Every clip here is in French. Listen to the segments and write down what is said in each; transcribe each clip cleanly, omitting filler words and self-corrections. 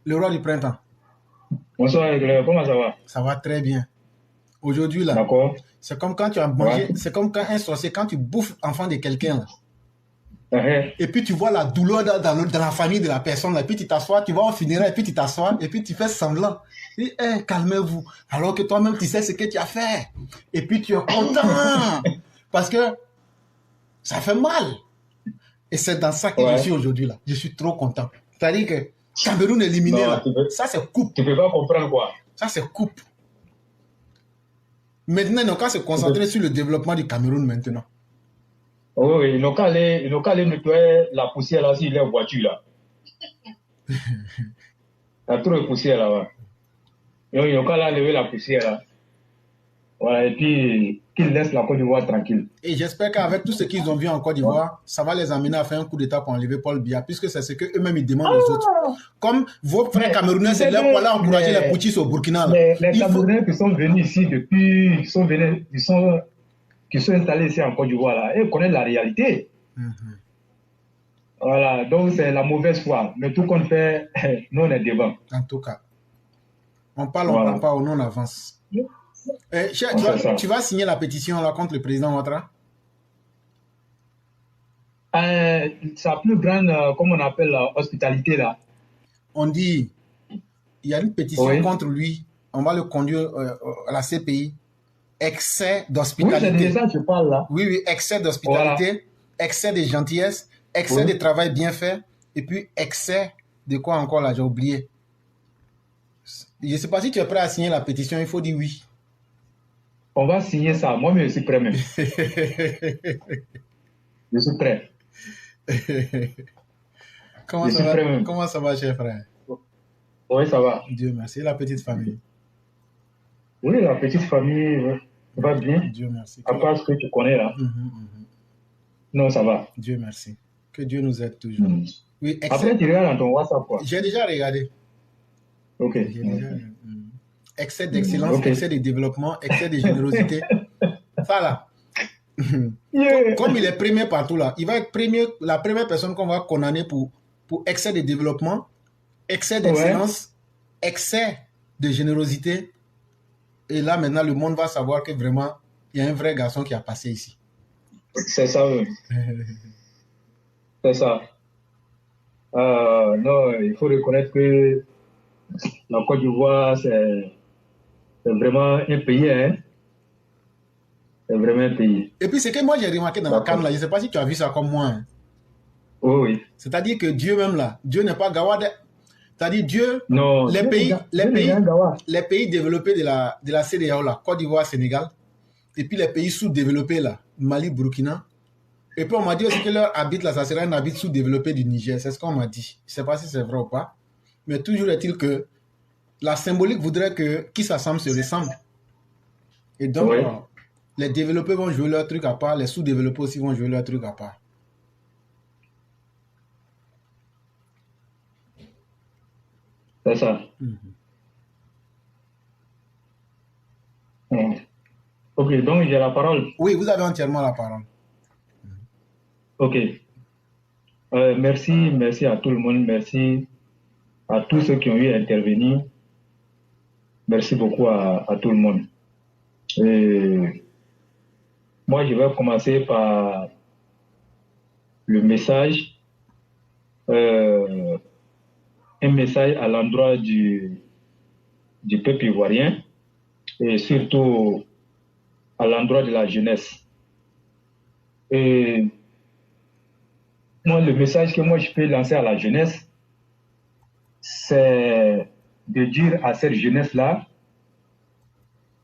Le roi du printemps. Bonsoir, comment ça va? Ça va très bien. Aujourd'hui, là, c'est comme quand tu as mangé, c'est comme quand un sorcier, quand tu bouffes l'enfant de quelqu'un, et puis tu vois la douleur dans la famille de la personne, là, et puis tu t'assois, tu vas au funérail, et puis tu t'assois, et puis tu fais semblant. Et calmez-vous. Alors que toi-même, tu sais ce que tu as fait. Et puis tu es content. Parce que ça fait mal. Et c'est dans ça que je suis aujourd'hui, là. Je suis trop content. C'est-à-dire que Cameroun éliminé, là, ça c'est coupe. Tu peux pas comprendre quoi? Ça c'est coupe. Maintenant, ils n'ont qu'à se concentrer sur le développement du Cameroun maintenant. Oui, ils n'ont qu'à aller nettoyer la poussière là, sur leur voiture là. Il y a trop de poussière là-bas. Ils n'ont qu'à aller enlever la poussière là. Voilà, et puis qu'ils laissent la Côte d'Ivoire tranquille. Et j'espère qu'avec tout ce qu'ils ont vu en Côte d'Ivoire, ça va les amener à faire un coup d'État pour enlever Paul Biya, puisque c'est ce qu'eux-mêmes ils demandent aux autres. Comme vos frères camerounais, c'est là pour aller encourager les putschistes au Burkina. Là. Les Camerounais qui sont venus ici depuis, qui sont installés ici en Côte d'Ivoire, là, ils connaissent la réalité. Voilà, donc c'est la mauvaise foi. Mais tout qu'on fait, nous on est devant. En tout cas, on parle, on ne parle pas, on avance. Tu vas signer la pétition là contre le président Ouattara? Sa plus grande, comme on appelle, hospitalité là. On dit, il y a une pétition contre lui, on va le conduire à la CPI. Excès d'hospitalité. Oui, c'est de ça que je parle là. Oui, excès d'hospitalité, excès de gentillesse, excès de travail bien fait, et puis excès de quoi encore là, j'ai oublié. Je ne sais pas si tu es prêt à signer la pétition, il faut dire oui. On va signer ça. Moi, je suis prêt même. Je suis prêt. Comment ça va, cher frère? Oui, ça va. Dieu merci. La petite famille? Oui, la petite famille va bien. Dieu merci. À part ce que tu connais là. Non, ça va. Dieu merci. Que Dieu nous aide toujours. Oui, après, tu regardes dans ton WhatsApp quoi? J'ai déjà regardé. Ok. Excès d'excellence, excès de développement, excès de générosité. Ça là. Comme il est premier partout là, il va être la première personne qu'on va condamner pour excès de développement, excès d'excellence, excès de générosité. Et là maintenant, le monde va savoir que vraiment, il y a un vrai garçon qui a passé ici. C'est ça, oui. C'est ça. Non, il faut reconnaître que la Côte d'Ivoire, c'est vraiment un pays, hein. C'est vraiment un pays. Et puis, ce que moi j'ai remarqué dans la CAN, là, je ne sais pas si tu as vu ça comme moi. Hein. Oui. C'est-à-dire que Dieu même là, Dieu n'est pas Gawad. C'est-à-dire Dieu, non, les pays développés de la CEDEAO, là, Côte d'Ivoire, Sénégal, et puis les pays sous-développés, là, Mali, Burkina. Et puis on m'a dit aussi que leur habit, là, ça serait un habit sous-développé du Niger. C'est ce qu'on m'a dit. Je ne sais pas si c'est vrai ou pas. Mais toujours est-il que la symbolique voudrait que qui s'assemble se ressemble. Et donc, les développés vont jouer leur truc à part, les sous-développés aussi vont jouer leur truc à part. C'est ça. Ok, donc j'ai la parole. Oui, vous avez entièrement la parole. Ok. Merci à tout le monde. Merci à tous ceux qui ont eu à intervenir. Merci beaucoup à tout le monde. Et moi, je vais commencer par le message. Un message à l'endroit du peuple ivoirien et surtout à l'endroit de la jeunesse. Et moi, le message que moi je peux lancer à la jeunesse, c'est de dire à cette jeunesse-là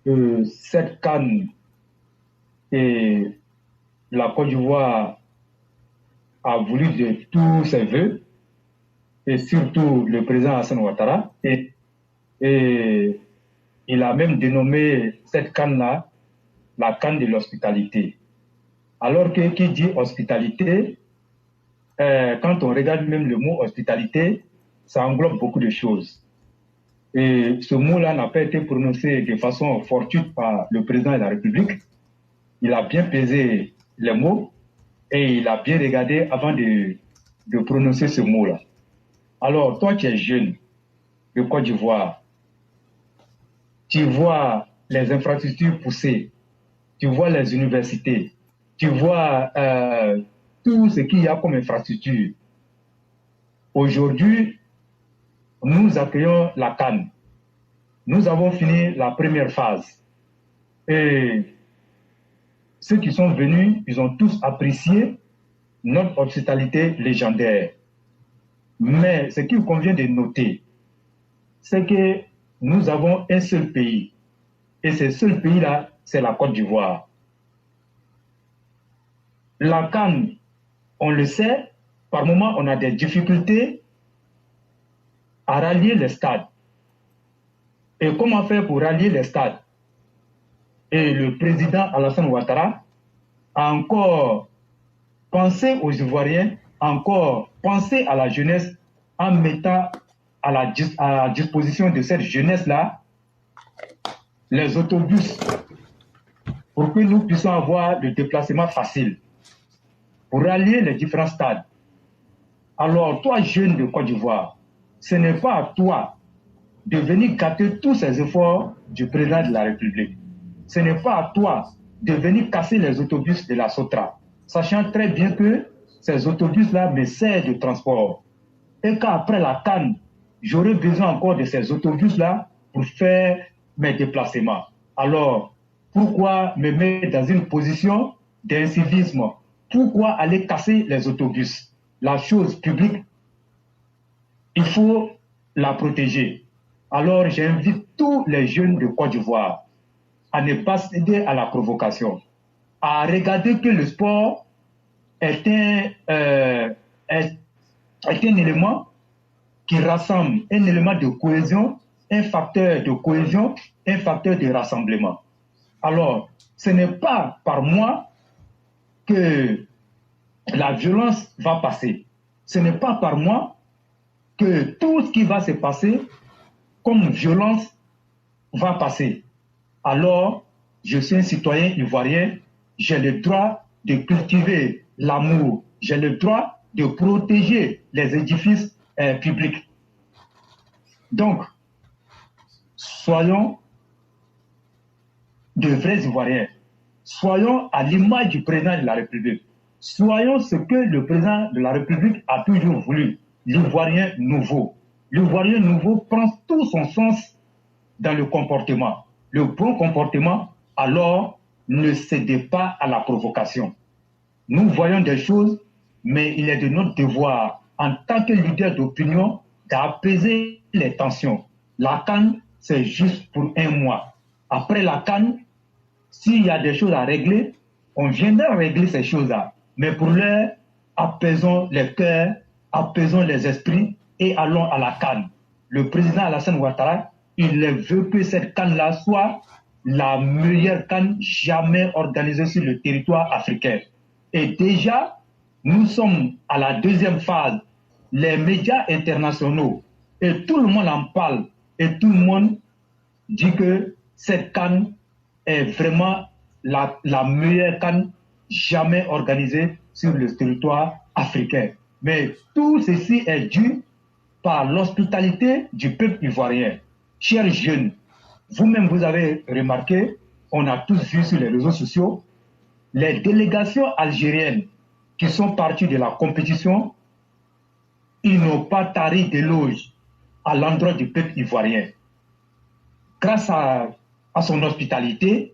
que cette CAN et la Côte d'Ivoire a voulu de tous ses voeux, et surtout le président Hassan Ouattara, et il a même dénommé cette CAN-là la CAN de l'hospitalité. Alors que qui dit hospitalité, quand on regarde même le mot hospitalité, ça englobe beaucoup de choses. Et ce mot-là n'a pas été prononcé de façon fortuite par le président de la République. Il a bien pesé les mots et il a bien regardé avant de prononcer ce mot-là. Alors, toi qui es jeune, de Côte d'Ivoire, tu vois les infrastructures poussées, tu vois les universités, tu vois tout ce qu'il y a comme infrastructure. Aujourd'hui, nous accueillons la CAN. Nous avons fini la première phase. Et ceux qui sont venus, ils ont tous apprécié notre hospitalité légendaire. Mais ce qu'il convient de noter, c'est que nous avons un seul pays. Et ce seul pays-là, c'est la Côte d'Ivoire. La CAN, on le sait, par moments, on a des difficultés à rallier les stades. Et comment faire pour rallier les stades? Et le président Alassane Ouattara a encore pensé aux Ivoiriens, encore pensé à la jeunesse en mettant à la disposition de cette jeunesse-là les autobus pour que nous puissions avoir le déplacement facile, pour rallier les différents stades. Alors, toi, jeune de Côte d'Ivoire, ce n'est pas à toi de venir gâter tous ces efforts du président de la République. Ce n'est pas à toi de venir casser les autobus de la Sotra, sachant très bien que ces autobus-là me servent de transport. Et qu'après la CAN, j'aurai besoin encore de ces autobus-là pour faire mes déplacements. Alors, pourquoi me mettre dans une position d'incivisme? Pourquoi aller casser les autobus? La chose publique, il faut la protéger. Alors, j'invite tous les jeunes de Côte d'Ivoire à ne pas céder à la provocation, à regarder que le sport est un élément qui rassemble, un élément de cohésion, un facteur de cohésion, un facteur de rassemblement. Alors, ce n'est pas par moi que la violence va passer. Ce n'est pas par moi que tout ce qui va se passer comme violence va passer. Alors, je suis un citoyen ivoirien, j'ai le droit de cultiver l'amour, j'ai le droit de protéger les édifices publics. Donc, soyons de vrais Ivoiriens, soyons à l'image du président de la République, soyons ce que le président de la République a toujours voulu, l'Ivoirien nouveau. L'Ivoirien nouveau prend tout son sens dans le comportement. Le bon comportement, alors, ne cédez pas à la provocation. Nous voyons des choses, mais il est de notre devoir, en tant que leader d'opinion, d'apaiser les tensions. La CAN, c'est juste pour un mois. Après la CAN, s'il y a des choses à régler, on viendra régler ces choses-là. Mais pour l'heure, apaisons les cœurs, apaisons les esprits et allons à la CAN. Le président Alassane Ouattara, il veut que cette CAN-là soit la meilleure CAN jamais organisée sur le territoire africain. Et déjà, nous sommes à la deuxième phase. Les médias internationaux, et tout le monde en parle, et tout le monde dit que cette CAN est vraiment la meilleure CAN jamais organisée sur le territoire africain. Mais tout ceci est dû par l'hospitalité du peuple ivoirien. Chers jeunes, vous-même vous avez remarqué, on a tous vu sur les réseaux sociaux, les délégations algériennes qui sont parties de la compétition, ils n'ont pas tari d'éloges à l'endroit du peuple ivoirien. Grâce à son hospitalité,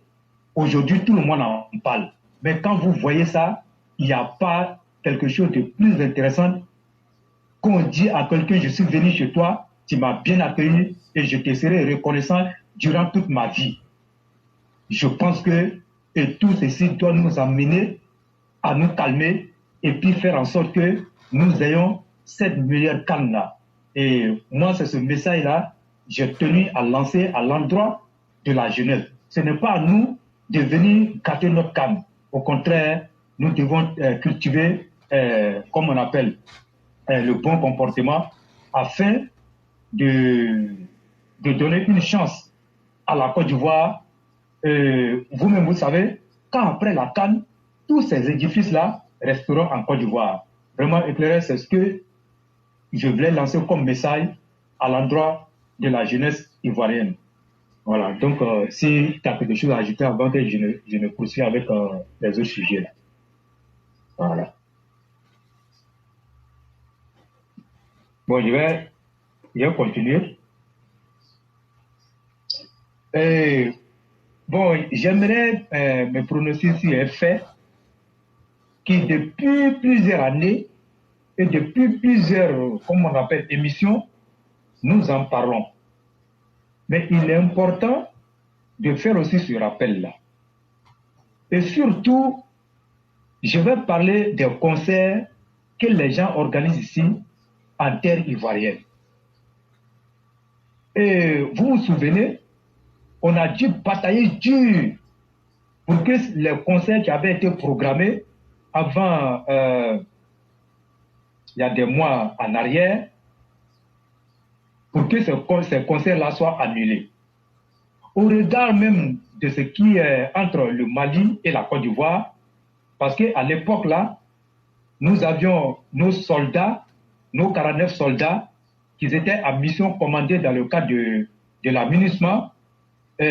aujourd'hui tout le monde en parle. Mais quand vous voyez ça, il n'y a pas quelque chose de plus intéressant qu'on dit à quelqu'un, je suis venu chez toi, tu m'as bien accueilli et je te serai reconnaissant durant toute ma vie. Je pense que tout ceci doit nous amener à nous calmer et puis faire en sorte que nous ayons cette meilleure CAN-là. Et moi, c'est ce message-là que j'ai tenu à lancer à l'endroit de la jeunesse. Ce n'est pas à nous de venir gâter notre CAN. Au contraire, nous devons cultiver, comme on appelle, le bon comportement afin de donner une chance à la Côte d'Ivoire. Vous-même, vous savez, quand après la CAN, tous ces édifices-là resteront en Côte d'Ivoire. Vraiment éclairé, c'est ce que je voulais lancer comme message à l'endroit de la jeunesse ivoirienne. Voilà, donc si tu as quelque chose à ajouter avant que je ne poursuis avec les autres sujets. Là. Voilà. Bon, je vais continuer. Bon, j'aimerais me prononcer sur un fait qui, depuis plusieurs années et depuis plusieurs, comme on appelle, émissions, nous en parlons. Mais il est important de faire aussi ce rappel-là. Et surtout, je vais parler des concerts que les gens organisent ici en terre ivoirienne. Et vous vous souvenez, on a dû batailler dur pour que les concerts qui avaient été programmés avant, il y a des mois en arrière, pour que ces concerts-là soient annulés. Au regard même de ce qui est entre le Mali et la Côte d'Ivoire, parce qu'à l'époque-là, nous avions nos soldats, nos 49 soldats, qui étaient en mission commandée dans le cadre de la MINUSMA, qui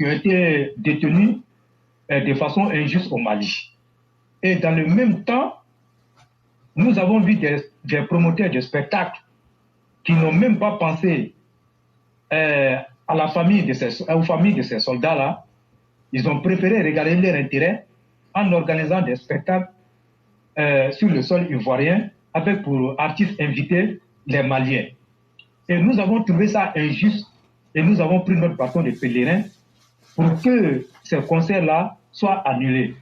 ont été détenus de façon injuste au Mali. Et dans le même temps, nous avons vu des promoteurs de spectacles qui n'ont même pas pensé aux familles de ces soldats-là. Ils ont préféré regarder leur intérêt en organisant des spectacles sur le sol ivoirien avec pour artistes invités les Maliens. Et nous avons trouvé ça injuste et nous avons pris notre bâton de pèlerin pour que ces concerts-là soient annulés.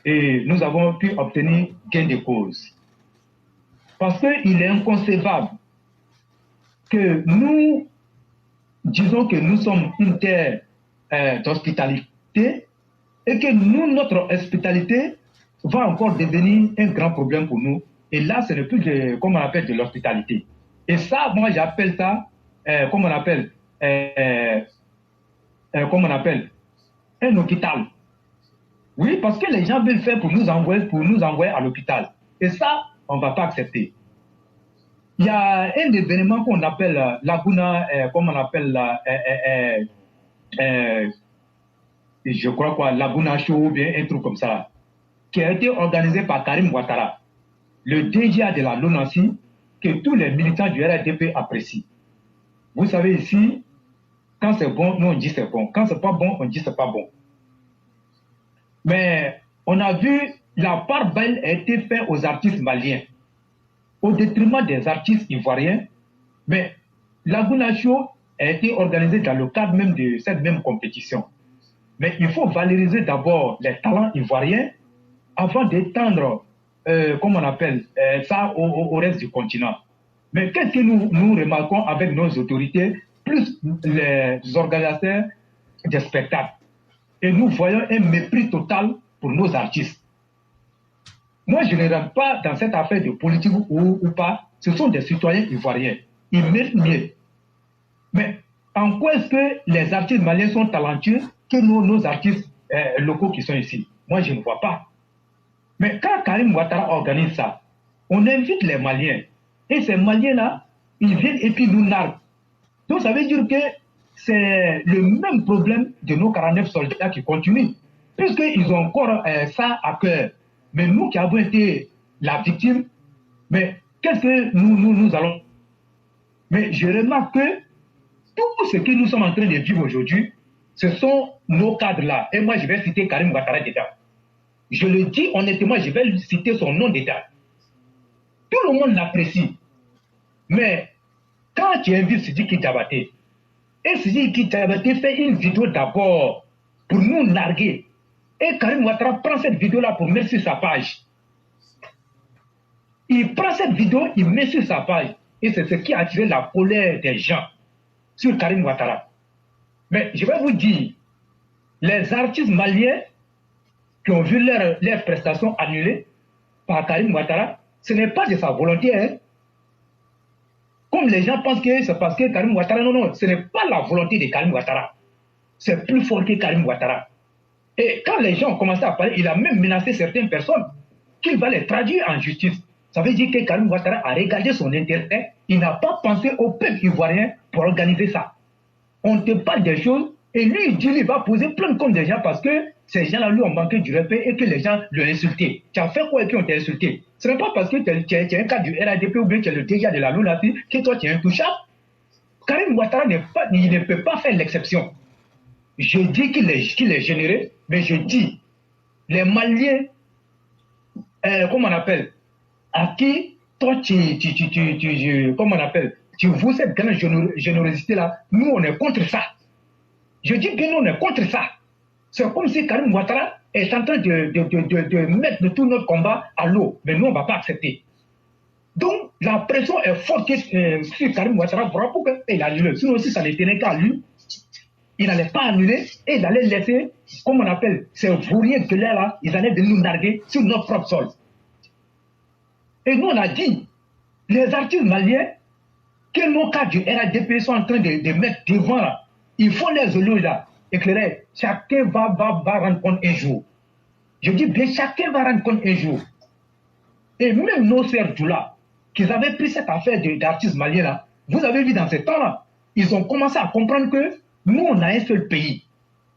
Et nous avons pu obtenir gain de cause. Parce qu'il est inconcevable que nous disons que nous sommes une terre d'hospitalité et que nous, notre hospitalité va encore devenir un grand problème pour nous. Et là, ce n'est plus comme on appelle de l'hospitalité. Et ça, moi, j'appelle ça, comme on appelle un hôpital. Oui, parce que les gens veulent faire pour nous envoyer à l'hôpital. Et ça, on ne va pas accepter. Il y a un événement qu'on appelle Laguna, je crois quoi, Laguna Show ou bien un truc comme ça, qui a été organisé par Karim Ouattara, le DGA de la LONASI, que tous les militants du RDP apprécient. Vous savez ici, quand c'est bon, nous on dit c'est bon. Quand c'est pas bon, on dit c'est pas bon. Mais on a vu la part belle a été faite aux artistes maliens, au détriment des artistes ivoiriens. Mais Laguna Show a été organisé dans le cadre même de cette même compétition. Mais il faut valoriser d'abord les talents ivoiriens avant d'étendre, comme on appelle ça, au reste du continent. Mais qu'est-ce que nous remarquons avec nos autorités, plus les organisateurs des spectacles? Et nous voyons un mépris total pour nos artistes. Moi, je ne rentre pas dans cette affaire de politique ou pas. Ce sont des citoyens ivoiriens. Ils méritent mieux. Mais en quoi est-ce que les artistes maliens sont talentueux que nos artistes locaux qui sont ici? Moi, je ne vois pas. Mais quand Karim Ouattara organise ça, on invite les Maliens. Et ces Maliens-là, ils viennent et puis nous narguent. Donc, ça veut dire que c'est le même problème de nos 49 soldats qui continuent. Puisqu'ils ont encore ça à cœur. Mais nous qui avons été la victime, mais qu'est-ce que nous allons? Mais je remarque que tout ce que nous sommes en train de vivre aujourd'hui, ce sont nos cadres-là. Et moi, je vais citer Karim Ouattara d'État. Je le dis honnêtement, je vais citer son nom d'État. Tout le monde l'apprécie. Mais quand tu invites Sidiki Diabaté, et Sidiki Diabaté fait une vidéo d'abord pour nous narguer, et Karim Ouattara prend cette vidéo-là pour mettre sur sa page. Il prend cette vidéo, il met sur sa page. Et c'est ce qui a attiré la colère des gens sur Karim Ouattara. Mais je vais vous dire, les artistes maliens qui ont vu leurs prestations annulées par Karim Ouattara, ce n'est pas de sa volonté. Hein. Comme les gens pensent que c'est parce que Karim Ouattara, non, ce n'est pas la volonté de Karim Ouattara. C'est plus fort que Karim Ouattara. Et quand les gens ont commencé à parler, il a même menacé certaines personnes qu'il va les traduire en justice. Ça veut dire que Karim Ouattara a regardé son intérêt, il n'a pas pensé au peuple ivoirien pour organiser ça. On te parle des choses, et lui, il dit qu'il va poser plein de comptes des gens parce que ces gens-là lui ont manqué du respect et que les gens l'ont insulté. Tu as fait quoi et qui ont été insultés? Ce n'est pas parce que tu es un cas du RADP ou bien tu es le DG de la LONASI que toi tu es intouchable. Karim Ouattara il ne peut pas faire l'exception. Je dis qu'il est généreux, mais je dis, les Maliens, comment on appelle, à qui toi comment on appelle, tu vois cette grande générosité-là, nous on est contre ça. Je dis que nous on est contre ça. C'est comme si Karim Ouattara est en train de mettre tout notre combat à l'eau, mais nous on ne va pas accepter. Donc la pression est forte sur Karim Ouattara pour qu'il annule. Sinon si ça ne tenait qu'à lui, il n'allait pas annuler et il allait laisser, comme on appelle, ces vauriens de l'air là, ils allaient venir nous narguer sur notre propre sol. Et nous on a dit, les artistes maliens, que nos cas du RADP sont en train de mettre devant là, ils font les éloges là, éclairés, chacun va rendre compte un jour. Je dis bien, chacun va rendre compte un jour. Et même nos sœurs là, qu'ils avaient pris cette affaire d'artistes maliens là, vous avez vu dans ce temps-là, ils ont commencé à comprendre que nous, on a un seul pays.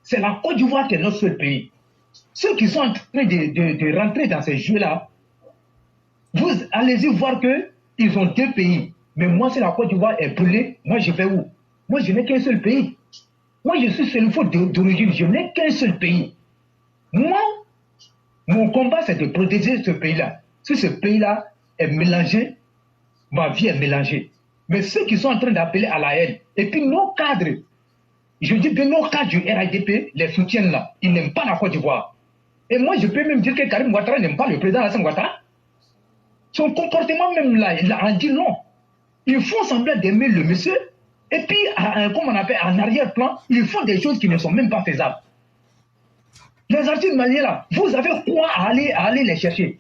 C'est la Côte d'Ivoire qui est notre seul pays. Ceux qui sont en train de rentrer dans ces jeux-là, vous allez-y voir qu'ils ont deux pays. Mais moi, si la Côte d'Ivoire est brûlée, moi, je vais où? Moi, je n'ai qu'un seul pays. Moi, je suis sénégalais d'origine, je n'ai qu'un seul pays. Moi, mon combat, c'est de protéger ce pays-là. Si ce pays-là est mélangé, ma vie est mélangée. Mais ceux qui sont en train d'appeler à la haine, et puis nos cadres, je dis que nos cadres du RADP, les soutiennent là, ils n'aiment pas la Côte d'Ivoire. Et moi, je peux même dire que Karim Ouattara n'aime pas le président Alassane Ouattara. Son comportement même là, il a dit non. Ils font semblant d'aimer le monsieur, et puis, comme on appelle, en arrière-plan, ils font des choses qui ne sont même pas faisables. Les artistes maliens là, vous avez quoi à aller les chercher?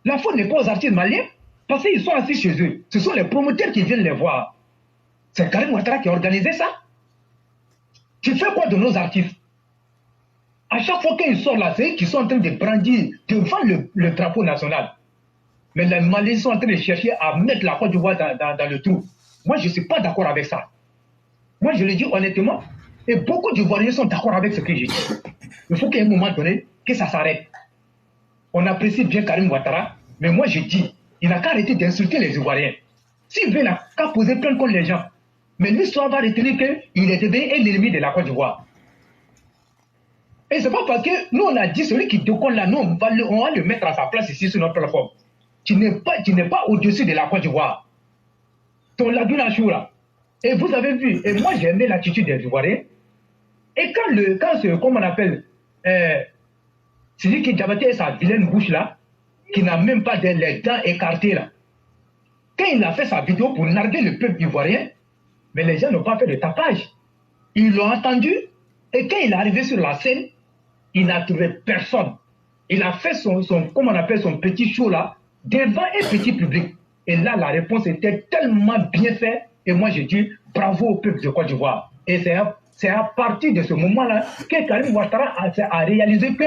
La faute n'est pas aux artistes maliens, parce qu'ils sont assis chez eux. Ce sont les promoteurs qui viennent les voir. C'est Karim Ouattara qui a organisé ça. Tu fais quoi de nos artistes? À chaque fois qu'ils sortent là, c'est eux qui sont en train de brandir devant le drapeau national. Mais les Maliens sont en train de chercher à mettre la Côte d'Ivoire dans le trou. Moi, je ne suis pas d'accord avec ça. Moi, je le dis honnêtement, et beaucoup d'Ivoiriens sont d'accord avec ce que je dis. Il faut qu'à un moment donné, que ça s'arrête. On apprécie bien Karim Ouattara, mais moi, je dis, il n'a qu'à arrêter d'insulter les Ivoiriens. S'il veut, il n'a qu'à poser plainte contre les gens. Mais l'histoire va retenir qu'il est devenu un ennemi de la Côte d'Ivoire. Et c'est pas parce que nous, on a dit, celui qui déconne là, nous, on va le mettre à sa place ici sur notre plateforme. Tu n'es pas au-dessus de la Côte d'Ivoire. Ton laguna chou là. Et vous avez vu, et moi j'ai aimé l'attitude des Ivoiriens. Et quand comme on appelle, celui qui Diabaté sa vilaine bouche là, qui n'a même pas les dents écartées là, quand il a fait sa vidéo pour narguer le peuple ivoirien, mais les gens n'ont pas fait de tapage. Ils l'ont entendu, et quand il est arrivé sur la scène, il n'a trouvé personne. Il a fait son comme on appelle, son petit show là, devant un petit public. Et là, la réponse était tellement bien faite. Et moi, je dis bravo au peuple de Côte d'Ivoire. Et c'est à partir de ce moment-là que Karim Ouattara a réalisé que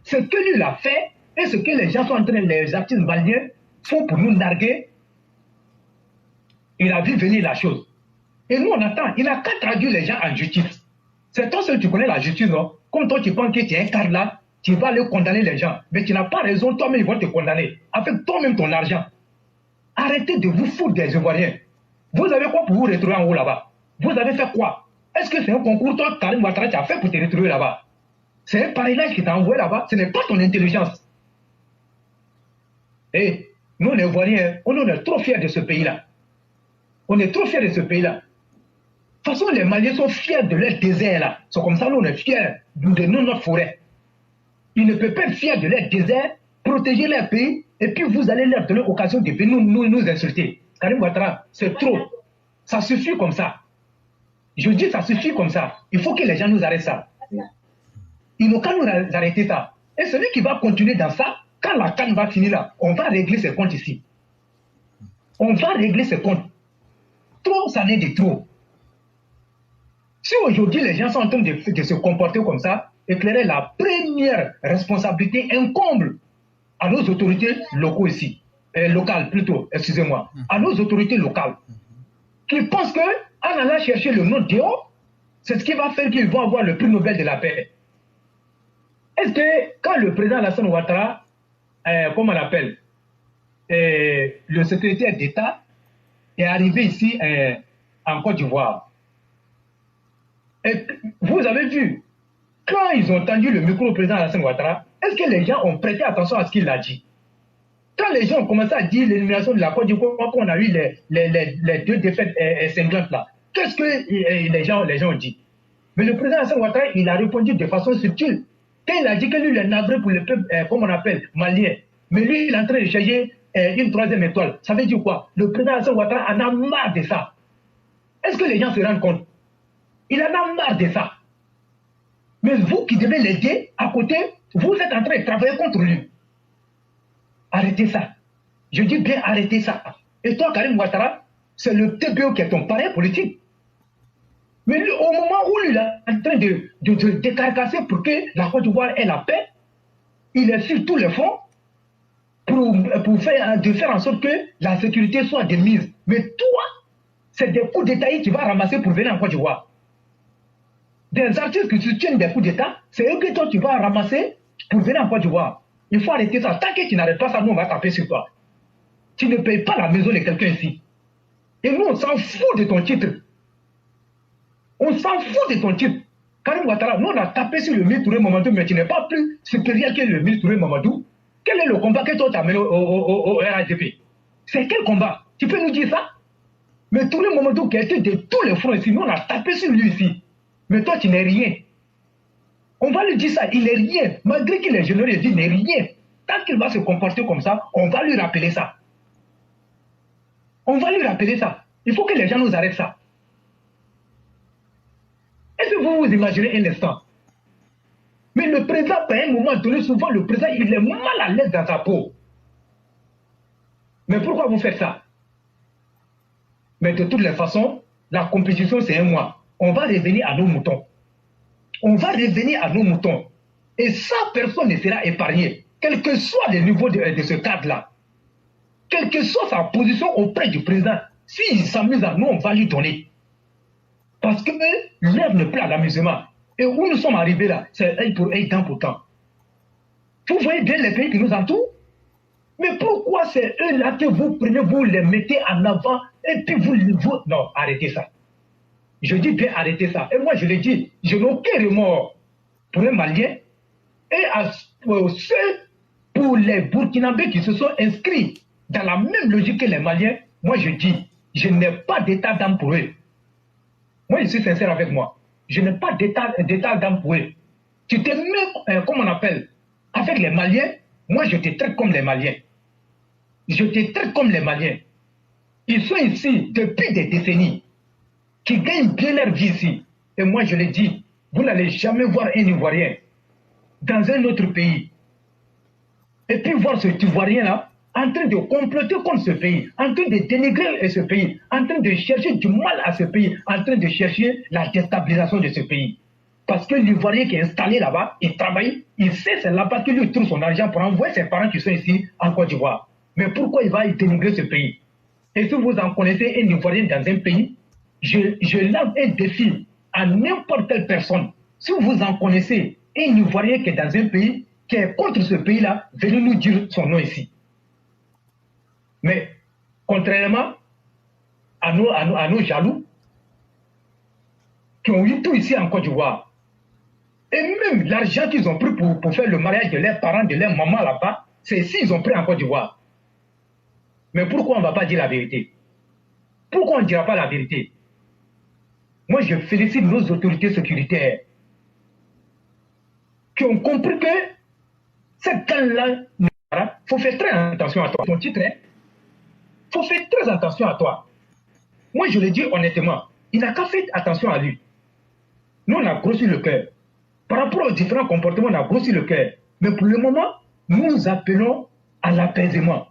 ce que lui il a fait et ce que les gens sont en train, les artistes maliens font pour nous narguer, il a vu venir la chose. Et nous, on attend. Il n'a qu'à traduire les gens en justice. C'est toi seul, tu connais la justice, non? Comme toi, tu penses que tu es un cadre là, tu vas aller condamner les gens. Mais tu n'as pas raison, toi-même, ils vont te condamner. Avec toi-même ton argent. Arrêtez de vous foutre des Ivoiriens. Vous avez quoi pour vous retrouver en haut là-bas? Vous avez fait quoi? Est-ce que c'est un concours, toi, Karim Ouattara, tu as fait pour te retrouver là-bas? C'est un parrainage qui t'a envoyé là-bas. Ce n'est pas ton intelligence. Et nous, les Ivoiriens, on est trop fiers de ce pays-là. On est trop fiers de ce pays-là. De toute façon, les Maliens sont fiers de leur désert là. C'est comme ça, nous, on est fiers de notre forêt. Ils ne peuvent pas être fiers de leur désert, protéger leur pays, et puis vous allez leur donner l'occasion de venir nous insulter. Karim Ouattara, c'est trop. Ça suffit comme ça. Je dis ça suffit comme ça. Il faut que les gens nous arrêtent ça. Ils n'ont qu'à nous arrêter ça. Et celui qui va continuer dans ça, quand la canne va finir là, on va régler ses comptes ici. On va régler ses comptes. Trop, ça n'est de trop. Si aujourd'hui les gens sont en train de se comporter comme ça, éclairer la première responsabilité incombe à nos autorités locaux ici. locales plutôt, excusez-moi, à nos autorités locales, qui pensent qu'en allant chercher le nom Déo, c'est ce qui va faire qu'ils vont avoir le prix Nobel de la paix. Est-ce que quand le président Alassane Ouattara, comment on l'appelle, le secrétaire d'État est arrivé ici en Côte d'Ivoire, vous avez vu, quand ils ont tendu le micro au président Alassane Ouattara, est-ce que les gens ont prêté attention à ce qu'il a dit? Quand les gens ont commencé à dire l'élimination de la Côte d'Ivoire, qu'on a eu les deux défaites cinglantes là, qu'est-ce que les gens ont dit? Mais le président Alassane Ouattara, il a répondu de façon subtile. Quand il a dit que lui, il est navré pour le peuple, comme on appelle, malien, mais lui, il est en train de chercher une troisième étoile. Ça veut dire quoi? Le président Alassane Ouattara en a marre de ça. Est-ce que les gens se rendent compte? Il en a marre de ça. Mais vous qui devez l'aider à côté, vous êtes en train de travailler contre lui. Arrêtez ça. Je dis bien arrêtez ça. Et toi, Karim Ouattara, c'est le TPO qui est ton parrain politique. Mais lui, au moment où il est en train de décarcasser pour que la Côte d'Ivoire ait la paix, il est sur tous les fronts pour faire en sorte que la sécurité soit de mise. Mais toi, c'est des coups d'État que tu vas ramasser pour venir en Côte d'Ivoire. Des artistes qui soutiennent des coups d'État, c'est eux que toi tu vas ramasser pour venir en Côte d'Ivoire. Il faut arrêter ça. Tant que tu n'arrêtes pas ça, nous on va taper sur toi. Tu ne payes pas la maison de quelqu'un ici. Et nous on s'en fout de ton titre. On s'en fout de ton titre. Karim Ouattara, nous on a tapé sur le Mille Touré Mamadou, mais tu n'es pas plus supérieur que le Mille Touré Mamadou. Quel est le combat que toi tu as mené au RADP? C'est quel combat? Tu peux nous dire ça? Mais Touré Mamadou qui a été de tous les fronts ici, nous on a tapé sur lui ici. Mais toi, tu n'es rien. On va lui dire ça, il n'est rien. Malgré qu'il est généreux, il dit, il n'est rien. Tant qu'il va se comporter comme ça, on va lui rappeler ça. On va lui rappeler ça. Il faut que les gens nous arrêtent ça. Est-ce que vous vous imaginez un instant? Mais le président, par un moment donné, souvent, le président, il est mal à l'aise dans sa peau. Mais pourquoi vous faites ça? Mais de toutes les façons, la compétition, c'est un mois. On va revenir à nos moutons. On va revenir à nos moutons. Et ça, personne ne sera épargné. Quel que soit le niveau de ce cadre-là. Quelle que soit sa position auprès du président. S'il s'amuse à nous, on va lui donner. Parce que l'heure ne plaît à l'amusement. Et où nous sommes arrivés là, c'est œil pour œil, temps pour temps. Vous voyez bien les pays qui nous entourent? Mais pourquoi c'est eux-là que vous prenez, vous les mettez en avant et puis vous... Non, arrêtez ça. Je dis bien arrêtez ça. Et moi, je l'ai dit, je n'ai aucun remords pour un Malien et ceux pour les Burkinabés qui se sont inscrits dans la même logique que les Maliens. Moi, je dis, je n'ai pas d'état d'âme pour eux. Moi, je suis sincère avec moi. Je n'ai pas d'état d'âme pour eux. Tu te mets, comme on appelle, avec les Maliens, moi, je te traite comme les Maliens. Je te traite comme les Maliens. Ils sont ici depuis des décennies, qui gagnent bien leur vie ici. Et moi, je l'ai dit, vous n'allez jamais voir un Ivoirien dans un autre pays. Et puis voir cet Ivoirien-là en train de comploter contre ce pays, en train de dénigrer ce pays, en train de chercher du mal à ce pays, en train de chercher la déstabilisation de ce pays. Parce que l'Ivoirien qui est installé là-bas, il travaille, il sait c'est là-bas qu'il lui trouve son argent pour envoyer ses parents qui sont ici en Côte d'Ivoire. Mais pourquoi il va dénigrer ce pays? Et si vous en connaissez un Ivoirien dans un pays, je lance un défi à n'importe quelle personne. Si vous en connaissez un Ivoirien qui est dans un pays, qui est contre ce pays-là, venez nous dire son nom ici. Mais, contrairement à nos jaloux, qui ont eu tout ici en Côte d'Ivoire, et même l'argent qu'ils ont pris pour faire le mariage de leurs parents, de leur maman là-bas, c'est ici qu'ils ont pris en Côte d'Ivoire. Mais pourquoi on ne va pas dire la vérité? Pourquoi on ne dira pas la vérité? Moi, je félicite nos autorités sécuritaires qui ont compris que cette canne-là, il faut faire très attention à toi. Ton titre, il faut faire très attention à toi. Moi, je le dis honnêtement, il n'a qu'à faire attention à lui. Nous, on a grossi le cœur. Par rapport aux différents comportements, on a grossi le cœur. Mais pour le moment, nous appelons à l'apaisement.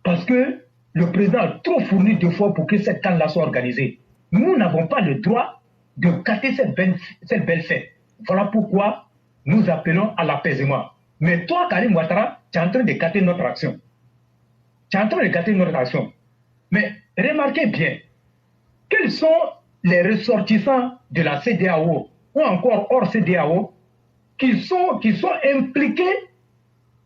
Parce que le président a trop fourni d'efforts pour que cette canne-là soit organisée. Nous n'avons pas le droit de gâter cette belle fête. Voilà pourquoi nous appelons à l'apaisement. Mais toi, Karim Ouattara, tu es en train de gâter notre action. Tu es en train de gâter notre nation. Mais remarquez bien, quels sont les ressortissants de la CEDEAO ou encore hors CEDEAO qui sont impliqués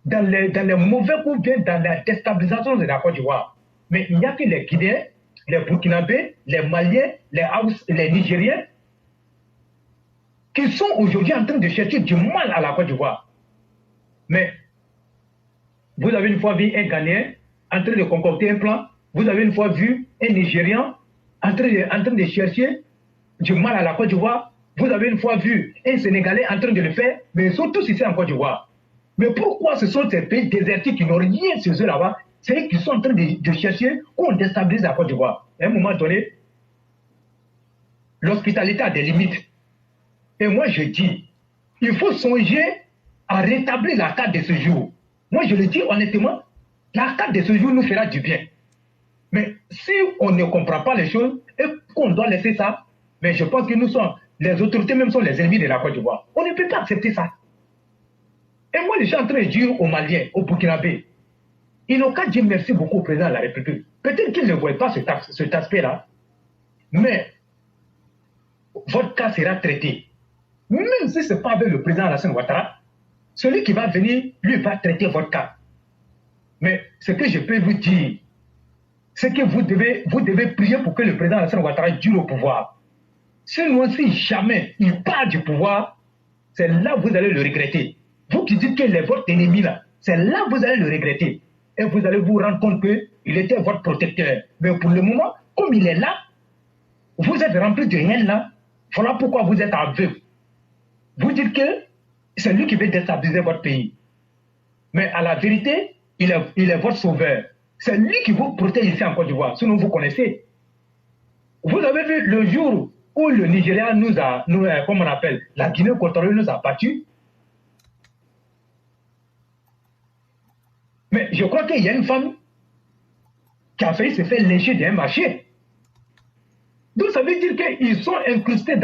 dans les mauvais coups, bien dans la déstabilisation de la Côte d'Ivoire. Mais il n'y a que les Guinéens, les Burkinabés, les Maliens, les Nigériens qui sont aujourd'hui en train de chercher du mal à la Côte d'Ivoire. Mais vous avez une fois vu un Ghanéen en train de concocter un plan, vous avez une fois vu un Nigérian en train de chercher du mal à la Côte d'Ivoire, vous avez une fois vu un Sénégalais en train de le faire, mais ils sont tous ici en Côte d'Ivoire. Mais pourquoi ce sont ces pays désertiques qui n'ont rien sur eux là-bas? C'est eux qui sont en train de chercher qu'on déstabilise la Côte d'Ivoire. À un moment donné, l'hospitalité a des limites. Et moi, je dis, il faut songer à rétablir la carte de séjour. Moi, je le dis honnêtement, la carte de séjour nous fera du bien. Mais si on ne comprend pas les choses et qu'on doit laisser ça, mais je pense que les autorités même sont les ennemis de la Côte d'Ivoire. On ne peut pas accepter ça. Et moi, je suis en train de dire aux Maliens, aux Burkinabés, ils n'ont qu'à dire merci beaucoup au président de la République. Peut-être qu'ils ne voient pas cet aspect-là, mais votre cas sera traité. Même si ce n'est pas avec le président Alassane Ouattara, celui qui va venir, lui, va traiter votre cas. Mais ce que je peux vous dire, c'est que vous devez prier pour que le président Alassane Ouattara dure au pouvoir. Sinon, si jamais il part du pouvoir, c'est là que vous allez le regretter. Vous qui dites qu'il est votre ennemi là, c'est là que vous allez le regretter. Et vous allez vous rendre compte qu'il était votre protecteur. Mais pour le moment, comme il est là, vous êtes rempli de haine là. Voilà pourquoi vous êtes aveugle. Vous dites que c'est lui qui veut déstabiliser votre pays. Mais à la vérité, il est votre sauveur. C'est lui qui vous protège ici en Côte d'Ivoire. Sinon, vous connaissez. Vous avez vu le jour où le Nigeria comme on appelle, la Guinée équatoriale nous a battus. Mais je crois qu'il y a une femme qui a failli se faire lyncher d'un marché. Donc ça veut dire qu'ils sont incrustés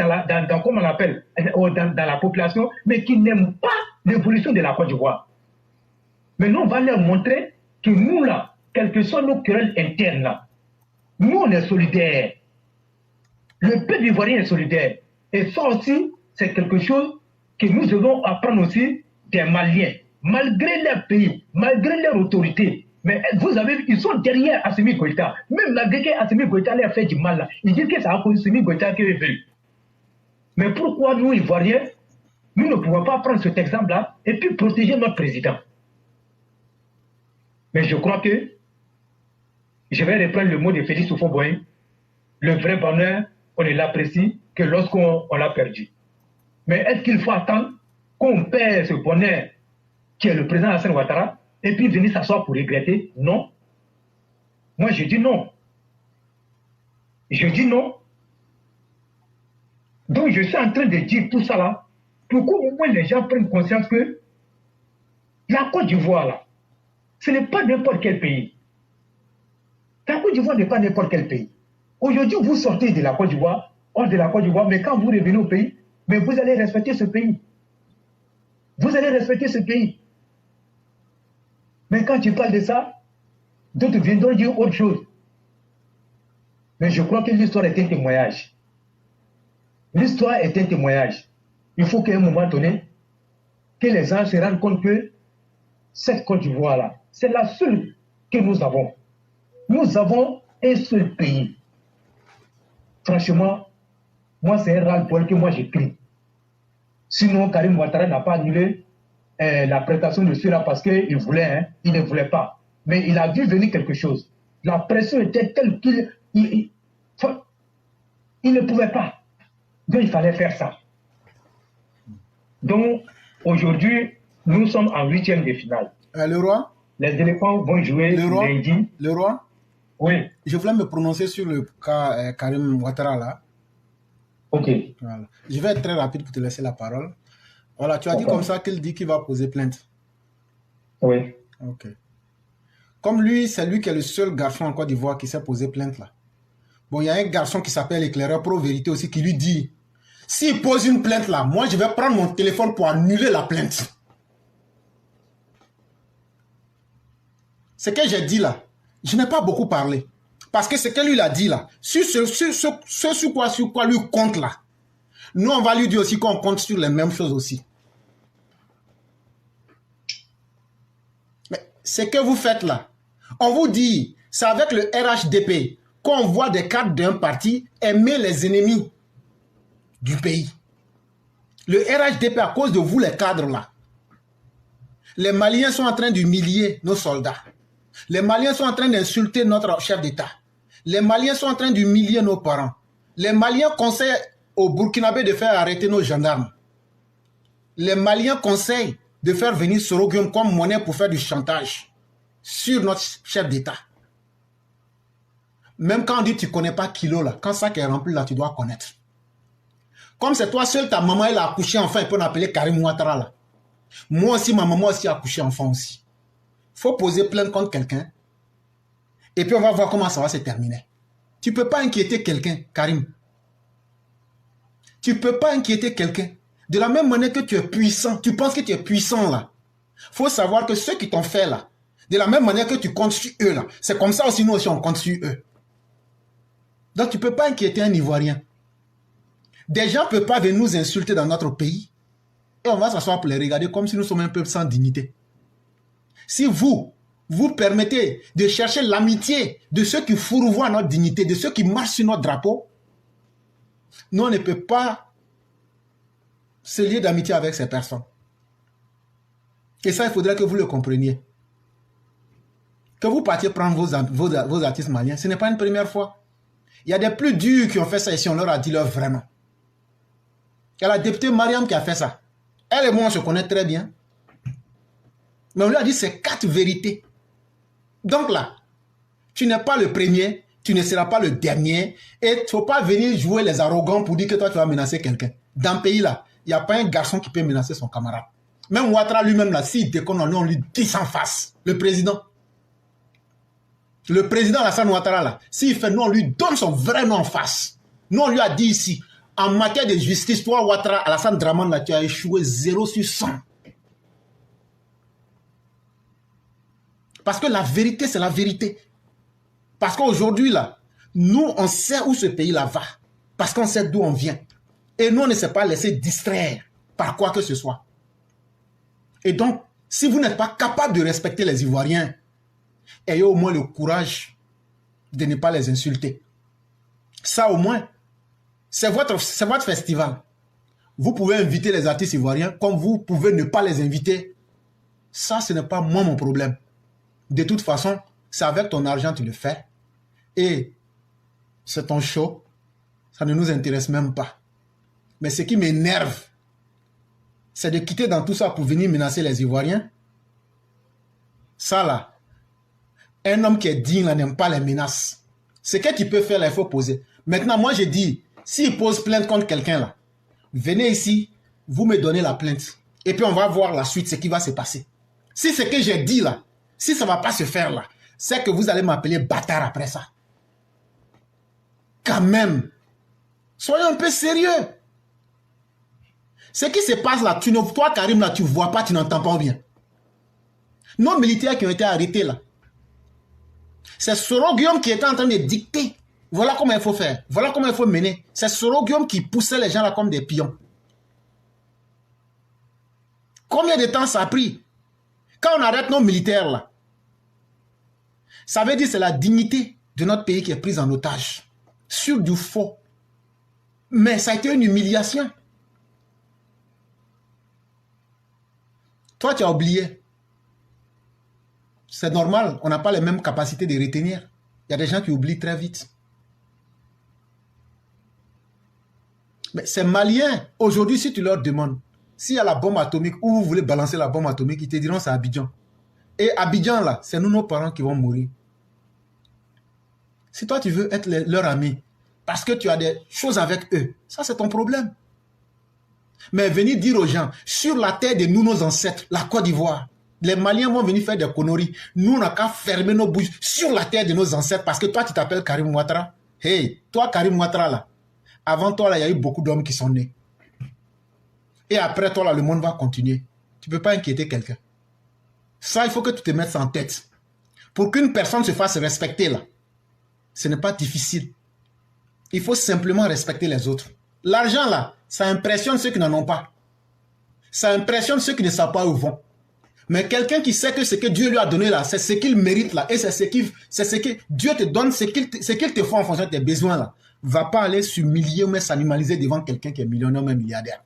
comme on appelle, dans la population, mais qui n'aiment pas l'évolution de la Côte d'Ivoire. Mais nous, on va leur montrer que nous, là, quelles que soient nos querelles internes, là, nous, on est solidaires. Le peuple ivoirien est solidaire. Et ça aussi, c'est quelque chose que nous devons apprendre aussi des Maliens. Malgré leur pays, malgré leur autorité, mais vous avez vu, ils sont derrière Assimi Goïta. Même malgré qu'Assimi Goïta leur fait du mal, là, ils disent que c'est à cause d'Assimi Goïta qu'il est venu. Mais pourquoi nous, Ivoiriens, nous ne pouvons pas prendre cet exemple-là et puis protéger notre président? Mais je crois que, je vais reprendre le mot de Félix Houphouët-Boigny, le vrai bonheur, on ne l'apprécie que lorsqu'on l'a perdu. Mais est-ce qu'il faut attendre qu'on perd ce bonheur qui est le président Alassane Ouattara, et puis venir s'asseoir pour regretter? Non. Moi, je dis non. Je dis non. Donc, je suis en train de dire tout ça là, pour qu'au moins les gens prennent conscience que la Côte d'Ivoire, là, ce n'est pas n'importe quel pays. La Côte d'Ivoire n'est pas n'importe quel pays. Aujourd'hui, vous sortez de la Côte d'Ivoire, hors de la Côte d'Ivoire, mais quand vous revenez au pays, mais vous allez respecter ce pays. Vous allez respecter ce pays. Mais quand tu parles de ça, d'autres viendront dire autre chose. Mais je crois que l'histoire est un témoignage. L'histoire est un témoignage. Il faut qu'à un moment donné, que les gens se rendent compte que cette Côte d'Ivoire-là, c'est la seule que nous avons. Nous avons un seul pays. Franchement, moi, c'est un ras-le-bol que moi j'écris. Sinon, Karim Ouattara n'a pas annulé la prestation de cela parce qu'il voulait, hein, il ne voulait pas. Mais il a vu venir quelque chose. La pression était telle qu'il ne pouvait pas. Donc il fallait faire ça. Donc aujourd'hui, nous sommes en 8e de finale. Le roi? Les éléphants vont jouer lundi. Le roi? Oui. Je voulais me prononcer sur le cas Karim Ouattara là. Ok. Voilà. Je vais être très rapide pour te laisser la parole. Voilà, tu as dit comme ça qu'il dit qu'il va poser plainte. Oui. Ok. Comme lui, c'est lui qui est le seul garçon en Côte d'Ivoire qui s'est posé plainte là. Bon, il y a un garçon qui s'appelle Éclaireur Pro Vérité aussi qui lui dit, s'il pose une plainte là, moi je vais prendre mon téléphone pour annuler la plainte. Ce que j'ai dit là, Je n'ai pas beaucoup parlé. Parce que ce que lui a dit là, sur quoi lui compte là, nous on va lui dire aussi qu'on compte sur les mêmes choses aussi. Mais ce que vous faites là, on vous dit, c'est avec le RHDP qu'on voit des cadres d'un parti aimer les ennemis du pays. Le RHDP, à cause de vous les cadres là, les Maliens sont en train d'humilier nos soldats. Les Maliens sont en train d'insulter notre chef d'État. Les Maliens sont en train d'humilier nos parents. Les Maliens conseillent aux Burkinabés de faire arrêter nos gendarmes. Les Maliens conseillent de faire venir Soroguium comme monnaie pour faire du chantage sur notre chef d'État. Même quand on dit tu ne connais pas Kilo, là, quand ça qui est rempli, là, tu dois connaître. Comme c'est toi seul, ta maman, elle a accouché enfant, il peut l'appeler Karim Ouattara, là. Moi aussi, ma maman aussi a accouché enfant aussi. Il faut poser plainte contre quelqu'un. Et puis on va voir comment ça va se terminer. Tu ne peux pas inquiéter quelqu'un, Karim. Tu ne peux pas inquiéter quelqu'un. De la même manière que tu es puissant, tu penses que tu es puissant là. Il faut savoir que ceux qui t'ont fait là, de la même manière que tu comptes sur eux là, c'est comme ça aussi nous aussi on compte sur eux. Donc tu ne peux pas inquiéter un Ivoirien. Des gens ne peuvent pas venir nous insulter dans notre pays et on va s'asseoir pour les regarder comme si nous sommes un peuple sans dignité. Si vous permettez de chercher l'amitié de ceux qui fourvoient notre dignité, de ceux qui marchent sur notre drapeau, nous on ne peut pas se lier d'amitié avec ces personnes. Et ça, il faudrait que vous le compreniez. Que vous partiez prendre vos artistes maliens, ce n'est pas une première fois. Il y a des plus durs qui ont fait ça ici, on leur a dit leur vraiment. Il y a la députée Mariam qui a fait ça. Elle et moi, on se connaît très bien. Mais on lui a dit c'est 4 vérités. Donc là, tu n'es pas le premier, tu ne seras pas le dernier. Et il ne faut pas venir jouer les arrogants pour dire que toi, tu vas menacer quelqu'un. Dans le pays là, il n'y a pas un garçon qui peut menacer son camarade. Même Ouattara lui-même là, s'il déconne, on lui dit sans face. Le président Alassane Ouattara là, s'il fait non, on lui donne son vrai nom en face. Nous, on lui a dit ici, en matière de justice, toi Ouattara, Alassane Dramane là, tu as échoué 0 sur 100. Parce que la vérité, c'est la vérité. Parce qu'aujourd'hui, là, nous, on sait où ce pays-là va. Parce qu'on sait d'où on vient. Et nous, on ne s'est pas laissé distraire par quoi que ce soit. Et donc, si vous n'êtes pas capable de respecter les Ivoiriens, ayez au moins le courage de ne pas les insulter. Ça, au moins, c'est votre festival. Vous pouvez inviter les artistes ivoiriens comme vous pouvez ne pas les inviter. Ça, ce n'est pas moi mon problème. De toute façon, c'est avec ton argent que tu le fais. Et c'est ton show. Ça ne nous intéresse même pas. Mais ce qui m'énerve, c'est de quitter dans tout ça pour venir menacer les Ivoiriens. Ça là, un homme qui est digne n'aime pas les menaces. Ce que tu peux faire là, il faut poser. Maintenant, moi je dis, s'il pose plainte contre quelqu'un là, venez ici, vous me donnez la plainte. Et puis on va voir la suite, ce qui va se passer. Si ce que j'ai dit là, si ça ne va pas se faire là, c'est que vous allez m'appeler bâtard après ça. Quand même, soyons un peu sérieux. Ce qui se passe là, toi Karim là, tu ne vois pas, tu n'entends pas bien. Nos militaires qui ont été arrêtés là, c'est Soroguium qui était en train de dicter. Voilà comment il faut faire, voilà comment il faut mener. C'est Soroguium qui poussait les gens là comme des pions. Combien de temps ça a pris? Quand on arrête nos militaires là, ça veut dire que c'est la dignité de notre pays qui est prise en otage. Sur du faux. Mais ça a été une humiliation. Toi, tu as oublié. C'est normal, on n'a pas les mêmes capacités de retenir. Il y a des gens qui oublient très vite. Mais ces Maliens, aujourd'hui, si tu leur demandes s'il y a la bombe atomique, où vous voulez balancer la bombe atomique, ils te diront c'est Abidjan. Et Abidjan, là, c'est nous, nos parents qui vont mourir. Si toi, tu veux être leur ami, parce que tu as des choses avec eux, ça, c'est ton problème. Mais venir dire aux gens, sur la terre de nous, nos ancêtres, la Côte d'Ivoire, les Maliens vont venir faire des conneries. Nous, on n'a qu'à fermer nos bouches sur la terre de nos ancêtres, parce que toi, tu t'appelles Karim Ouattara. Hey, toi, Karim Ouattara, là, avant toi, là, il y a eu beaucoup d'hommes qui sont nés. Et après toi, là, le monde va continuer. Tu ne peux pas inquiéter quelqu'un. Ça, il faut que tu te mettes ça en tête. Pour qu'une personne se fasse respecter, là, ce n'est pas difficile. Il faut simplement respecter les autres. L'argent, là, ça impressionne ceux qui n'en ont pas. Ça impressionne ceux qui ne savent pas où vont. Mais quelqu'un qui sait que ce que Dieu lui a donné là, c'est ce qu'il mérite là, et c'est ce que Dieu te donne, ce qu'il te fait en fonction de tes besoins là, va pas aller s'humilier ou même s'animaliser devant quelqu'un qui est millionnaire ou même milliardaire.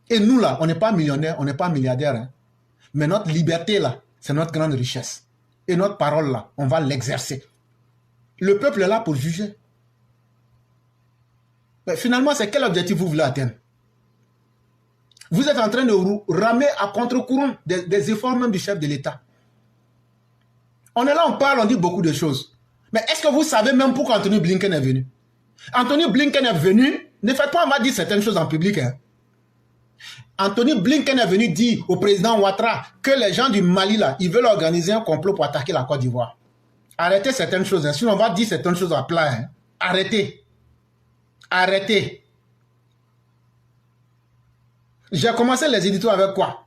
Et nous là, on n'est pas millionnaire, on n'est pas milliardaire. Hein. Mais notre liberté là, c'est notre grande richesse. Et notre parole là, on va l'exercer. Le peuple est là pour juger. Mais finalement, c'est quel objectif vous voulez atteindre? Vous êtes en train de ramer à contre-courant des efforts même du chef de l'État. On est là, on parle, on dit beaucoup de choses. Mais est-ce que vous savez même pourquoi Anthony Blinken est venu? Anthony Blinken est venu, ne faites pas, on va dire certaines choses en public. Hein. Anthony Blinken est venu dire au président Ouattara que les gens du Mali, là, ils veulent organiser un complot pour attaquer la Côte d'Ivoire. Arrêtez certaines choses, hein. Sinon on va dire certaines choses à plat. Hein. Arrêtez. Arrêtez. J'ai commencé les éditos avec quoi?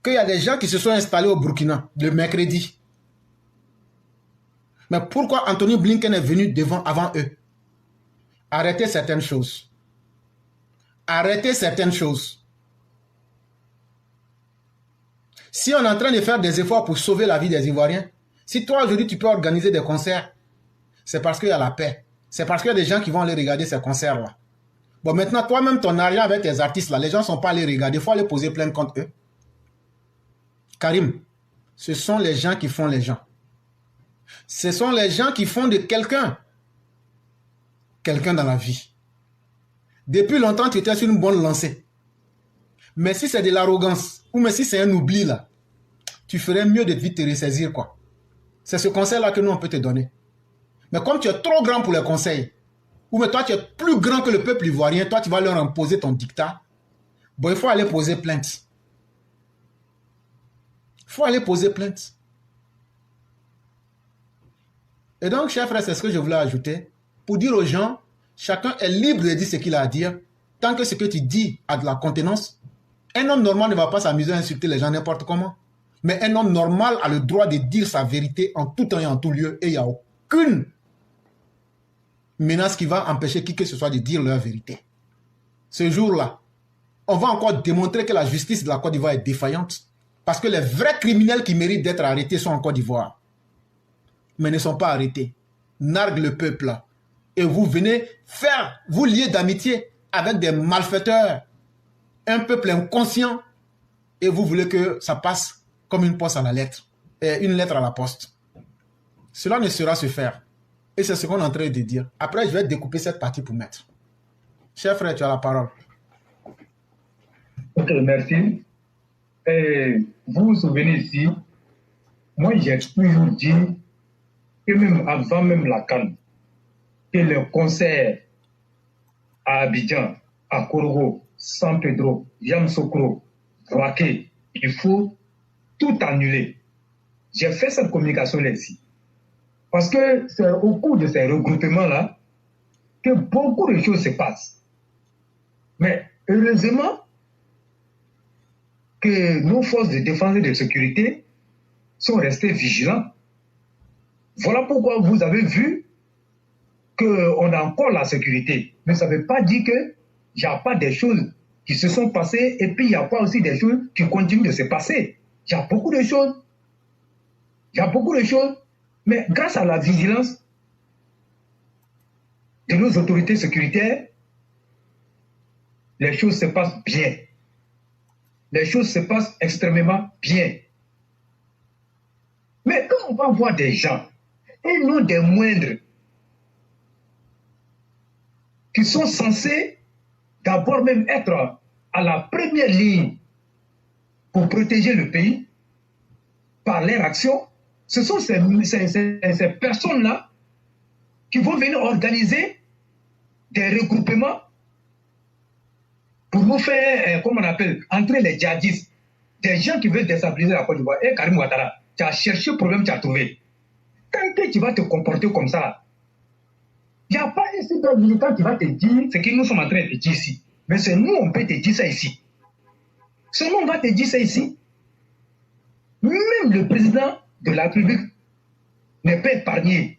Qu'il y a des gens qui se sont installés au Burkina le mercredi. Mais pourquoi Anthony Blinken est venu avant eux? Arrêtez certaines choses. Arrêtez certaines choses. Si on est en train de faire des efforts pour sauver la vie des Ivoiriens, si toi aujourd'hui tu peux organiser des concerts, c'est parce qu'il y a la paix. C'est parce qu'il y a des gens qui vont aller regarder ces concerts-là. Bon, maintenant, toi-même, ton argent avec tes artistes, là, les gens ne sont pas allés regarder. Il faut aller poser plainte contre eux. Karim, ce sont les gens qui font les gens. Ce sont les gens qui font de quelqu'un dans la vie. Depuis longtemps, tu étais sur une bonne lancée. Mais si c'est de l'arrogance, ou mais si c'est un oubli, là, tu ferais mieux de vite te ressaisir, quoi. C'est ce conseil-là que nous, on peut te donner. Mais comme tu es trop grand pour les conseils, ou mais toi, tu es plus grand que le peuple ivoirien, toi, tu vas leur imposer ton dictat. Bon, il faut aller poser plainte. Il faut aller poser plainte. Et donc, chers frères, c'est ce que je voulais ajouter. Pour dire aux gens, chacun est libre de dire ce qu'il a à dire, tant que ce que tu dis a de la contenance. Un homme normal ne va pas s'amuser à insulter les gens n'importe comment. Mais un homme normal a le droit de dire sa vérité en tout temps et en tout lieu, et il n'y a aucune menace qui va empêcher qui que ce soit de dire leur vérité. Ce jour-là, on va encore démontrer que la justice de la Côte d'Ivoire est défaillante. Parce que les vrais criminels qui méritent d'être arrêtés sont en Côte d'Ivoire. Mais ne sont pas arrêtés. Narguent le peuple là. Et vous venez vous lier d'amitié avec des malfaiteurs. Un peuple inconscient. Et vous voulez que ça passe comme une poste à la lettre. Une lettre à la poste. Cela ne sera se faire. Et c'est ce qu'on est en train de dire. Après, je vais découper cette partie pour mettre. Cher frère, tu as la parole. Ok, merci. Vous vous souvenez ici, moi j'ai toujours dit que même avant même la CAN, que le concert à Abidjan, à Korogo, San Pedro, Yamoussoukro, Roaké, il faut tout annuler. J'ai fait cette communication-là ici. Parce que c'est au cours de ces regroupements-là que beaucoup de choses se passent. Mais heureusement que nos forces de défense et de sécurité sont restées vigilants. Voilà pourquoi vous avez vu qu'on a encore la sécurité. Mais ça ne veut pas dire qu'il n'y a pas des choses qui se sont passées et puis il n'y a pas aussi des choses qui continuent de se passer. Il y a beaucoup de choses. Il y a beaucoup de choses. Mais grâce à la vigilance de nos autorités sécuritaires, les choses se passent bien. Les choses se passent extrêmement bien. Mais quand on va voir des gens, et non des moindres, qui sont censés d'abord même être à la première ligne pour protéger le pays par leur action, ce sont ces personnes-là qui vont venir organiser des regroupements pour nous faire, comme on appelle, entrer les djihadistes, des gens qui veulent déstabiliser la Côte d'Ivoire. Et Karim Ouattara, tu as cherché le problème, tu as trouvé. Tant que tu vas te comporter comme ça, il n'y a pas un super militant qui va te dire ce que nous sommes en train de te dire ici. Mais c'est nous, on peut te dire ça ici. C'est nous, on va te dire ça ici. Même le président de la République n'est pas épargné.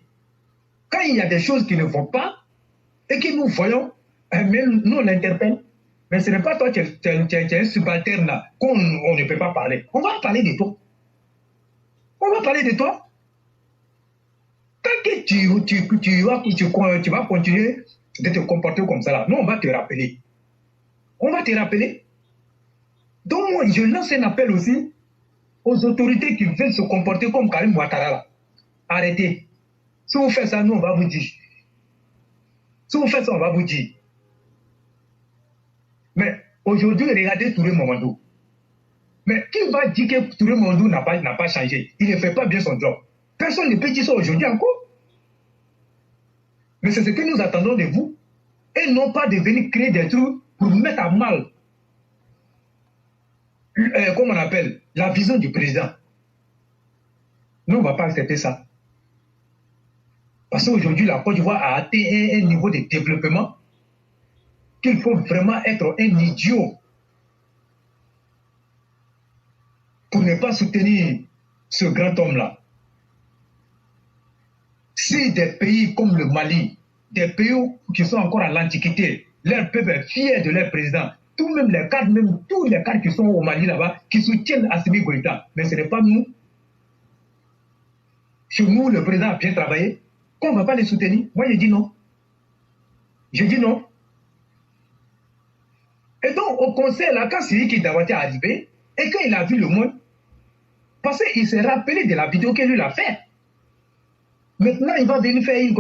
Quand il y a des choses qui ne vont pas, et que nous voyons, mais nous on l'interpelle. Mais ce n'est pas toi qui es un subalterne là, qu'on ne peut pas parler. On va parler de toi. On va parler de toi. Tant que tu vas continuer de te comporter comme ça là, nous on va te rappeler. On va te rappeler. Donc moi, je lance un appel aussi aux autorités qui veulent se comporter comme Karim Ouattara là. Arrêtez. Si vous faites ça, nous on va vous dire. Si vous faites ça, on va vous dire. Mais aujourd'hui, regardez Touré Mamadou. Mais qui va dire que Touré Mamadou n'a pas changé? Il ne fait pas bien son job. Personne ne peut dire ça aujourd'hui encore. Mais c'est ce que nous attendons de vous. Et non pas de venir créer des trucs pour mettre à mal, comme on appelle, la vision du président. Nous, on ne va pas accepter ça. Parce qu'aujourd'hui, la Côte d'Ivoire a atteint un niveau de développement qu'il faut vraiment être un idiot pour ne pas soutenir ce grand homme-là. Si des pays comme le Mali, des pays qui sont encore à l'Antiquité, leur peuple est fier de leur président, tous les cadres qui sont au Mali là-bas, qui soutiennent Assimi Goïta, mais ce n'est pas nous. Chez nous, le président a bien travaillé, qu'on ne va pas les soutenir. Moi, je dis non. Je dis non. Et donc, au conseil, là, quand Siri Kidawati est arrivé, et quand il a vu le monde, parce qu'il s'est rappelé de la vidéo que lui a faite. Maintenant, il va venir faire une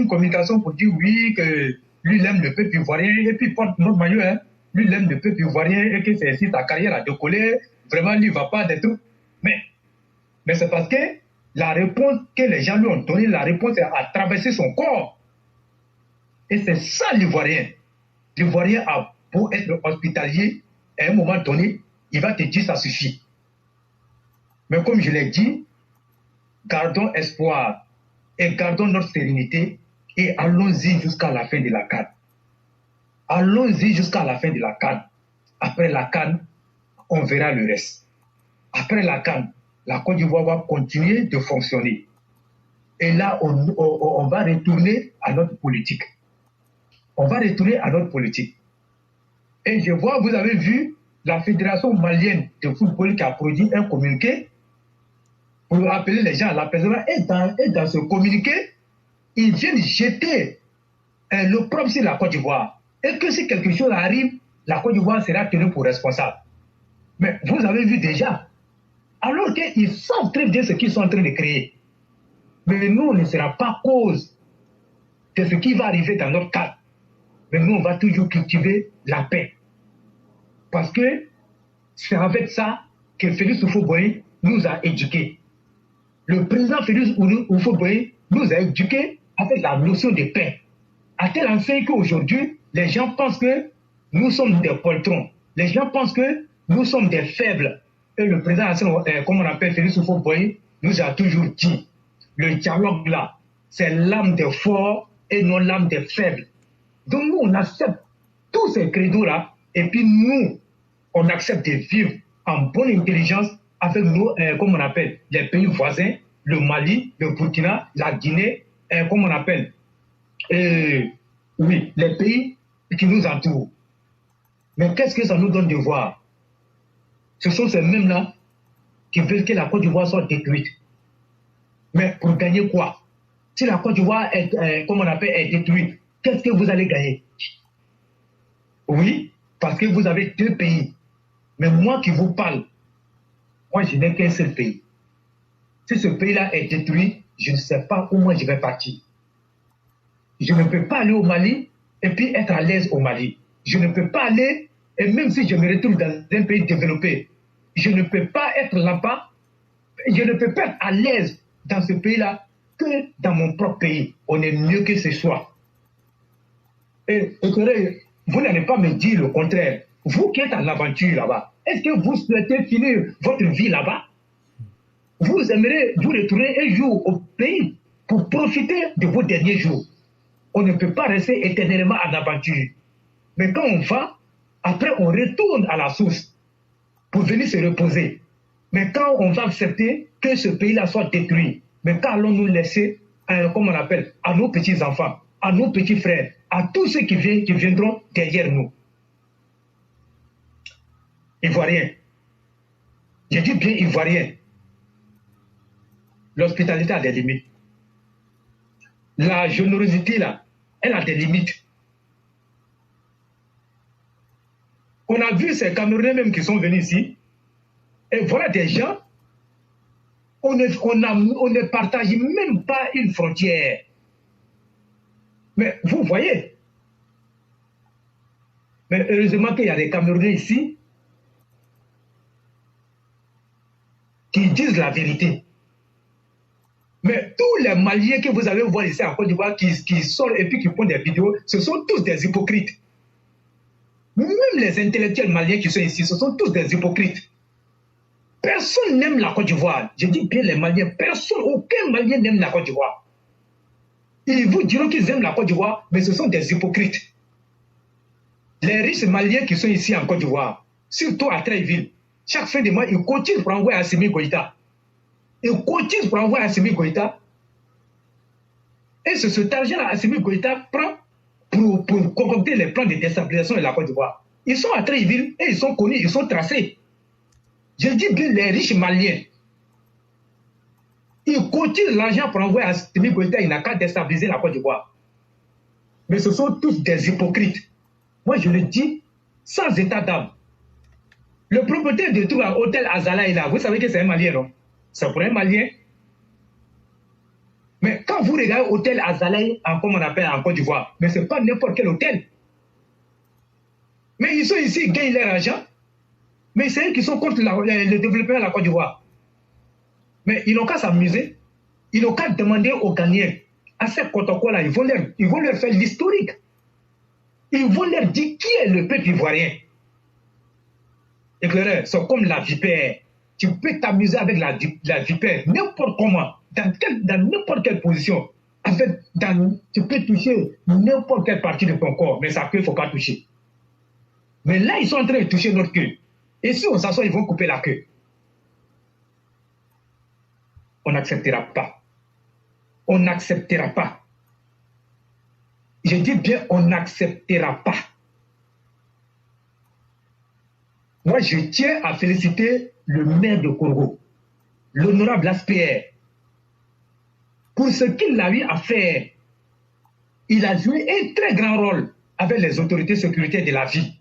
communication pour dire oui, que lui, il aime le peuple ivoirien, et puis il porte notre maillot, hein. Lui, il aime le peuple ivoirien, et que c'est si sa carrière a décollé, vraiment, lui, il ne va pas des trucs. Mais c'est parce que la réponse que les gens lui ont donnée, la réponse a traversé son corps. Et c'est ça l'Ivoirien. L'Ivoirien a beau être hospitalier, à un moment donné, il va te dire ça suffit. Mais comme je l'ai dit, gardons espoir et gardons notre sérénité et allons-y jusqu'à la fin de la CAN. Allons-y jusqu'à la fin de la CAN. Après la CAN, on verra le reste. Après la CAN, la Côte d'Ivoire va continuer de fonctionner. Et là, on va retourner à notre politique. On va retourner à notre politique. Et je vois, vous avez vu, la Fédération malienne de football qui a produit un communiqué pour appeler les gens à l'apaisement. Et dans ce communiqué, ils viennent jeter l'opprobre sur la Côte d'Ivoire. Et que si quelque chose arrive, la Côte d'Ivoire sera tenue pour responsable. Mais vous avez vu déjà, alors qu'ils savent très bien ce qu'ils sont en train de créer. Mais nous, on ne sera pas cause de ce qui va arriver dans notre cadre. Mais nous, on va toujours cultiver la paix. Parce que c'est avec ça que Félix Houphouët-Boigny nous a éduqués. Le président Félix Houphouët-Boigny nous a éduqués avec la notion de paix. À tel enseigne qu'aujourd'hui, les gens pensent que nous sommes des poltrons. Les gens pensent que nous sommes des faibles. Et le président, comme on appelle Félix Houphouët-Boigny, nous a toujours dit, le dialogue là, c'est l'âme des forts et non l'âme des faibles. Donc nous, on accepte tous ces credos-là, et puis nous, on accepte de vivre en bonne intelligence avec nos, comme on appelle, les pays voisins, le Mali, le Burkina, la Guinée, comme on appelle, oui, les pays qui nous entourent. Mais qu'est-ce que ça nous donne de voir? Ce sont ces mêmes-là qui veulent que la Côte d'Ivoire soit détruite. Mais pour gagner quoi? Si la Côte d'Ivoire est, comme on appelle, est détruite, qu'est-ce que vous allez gagner? Oui, parce que vous avez deux pays. Mais moi qui vous parle, moi je n'ai qu'un seul pays. Si ce pays-là est détruit, je ne sais pas où moi je vais partir. Je ne peux pas aller au Mali et puis être à l'aise au Mali. Je ne peux pas aller, et même si je me retrouve dans un pays développé, je ne peux pas être là-bas, je ne peux pas être à l'aise dans ce pays-là que dans mon propre pays. On est mieux que ce soit. Et vous n'allez pas me dire le contraire. Vous qui êtes en aventure là-bas, est-ce que vous souhaitez finir votre vie là-bas? Vous aimeriez vous retourner un jour au pays pour profiter de vos derniers jours. On ne peut pas rester éternellement en aventure. Mais quand on va, après on retourne à la source pour venir se reposer. Mais quand on va accepter que ce pays-là soit détruit, Mais quand allons-nous laisser, comme on appelle, à nos petits-enfants, à nos petits frères, à tous ceux qui viendront derrière nous? Ivoiriens. Je dis bien Ivoiriens. L'hospitalité a des limites. La générosité, là, elle a des limites. On a vu ces Camerounais même qui sont venus ici. Et voilà des gens, on ne partage même pas une frontière. Mais vous voyez. Mais heureusement qu'il y a des Camerounais ici qui disent la vérité. Mais tous les Maliens que vous allez voir ici en Côte d'Ivoire qui sortent et puis qui font des vidéos, ce sont tous des hypocrites. Même les intellectuels maliens qui sont ici, ce sont tous des hypocrites. Personne n'aime la Côte d'Ivoire. Je dis bien les Maliens, personne, aucun Malien n'aime la Côte d'Ivoire. Ils vous diront qu'ils aiment la Côte d'Ivoire, mais ce sont des hypocrites. Les riches Maliens qui sont ici en Côte d'Ivoire, surtout à Treichville, chaque fin de mois, ils cotisent pour envoyer Assimi Goïta. Ils cotisent pour envoyer Assimi Goïta. Et c'est cet argent-là, Assimi Goïta prend pour concocter les plans de déstabilisation de la Côte d'Ivoire. Ils sont à Treichville et ils sont connus, ils sont tracés. Je dis bien les riches Maliens. Ils cotisent l'argent pour envoyer Assimi Goïta, il n'a qu'à déstabiliser la Côte d'Ivoire. Mais ce sont tous des hypocrites. Moi, je le dis sans état d'âme. Le propriétaire de tout l'hôtel Azala est là. Vous savez que c'est un Malien, non? C'est pour un Malien. Mais quand vous regardez l'hôtel Azala, comme on appelle en Côte d'Ivoire, mais ce n'est pas n'importe quel hôtel. Mais ils sont ici, ils gagnent leur argent. Mais c'est eux qui sont contre le développement de la Côte d'Ivoire. Mais ils n'ont qu'à s'amuser. Ils n'ont qu'à demander aux Ghanéens, à ces protocoles-là, ils vont leur faire l'historique. Ils vont leur dire qui est le peuple ivoirien. Éclaireur, c'est comme la vipère. Tu peux t'amuser avec la vipère, n'importe comment, dans n'importe quelle position. Tu peux toucher n'importe quelle partie de ton corps, mais ça queue, il ne faut pas toucher. Mais là, ils sont en train de toucher notre queue. Et si on s'assoit, ils vont couper la queue. On n'acceptera pas. On n'acceptera pas. Je dis bien, on n'acceptera pas. Moi, je tiens à féliciter le maire de Korogo, l'honorable Aspierre, pour ce qu'il a eu à faire. Il a joué un très grand rôle avec les autorités sécuritaires de la ville.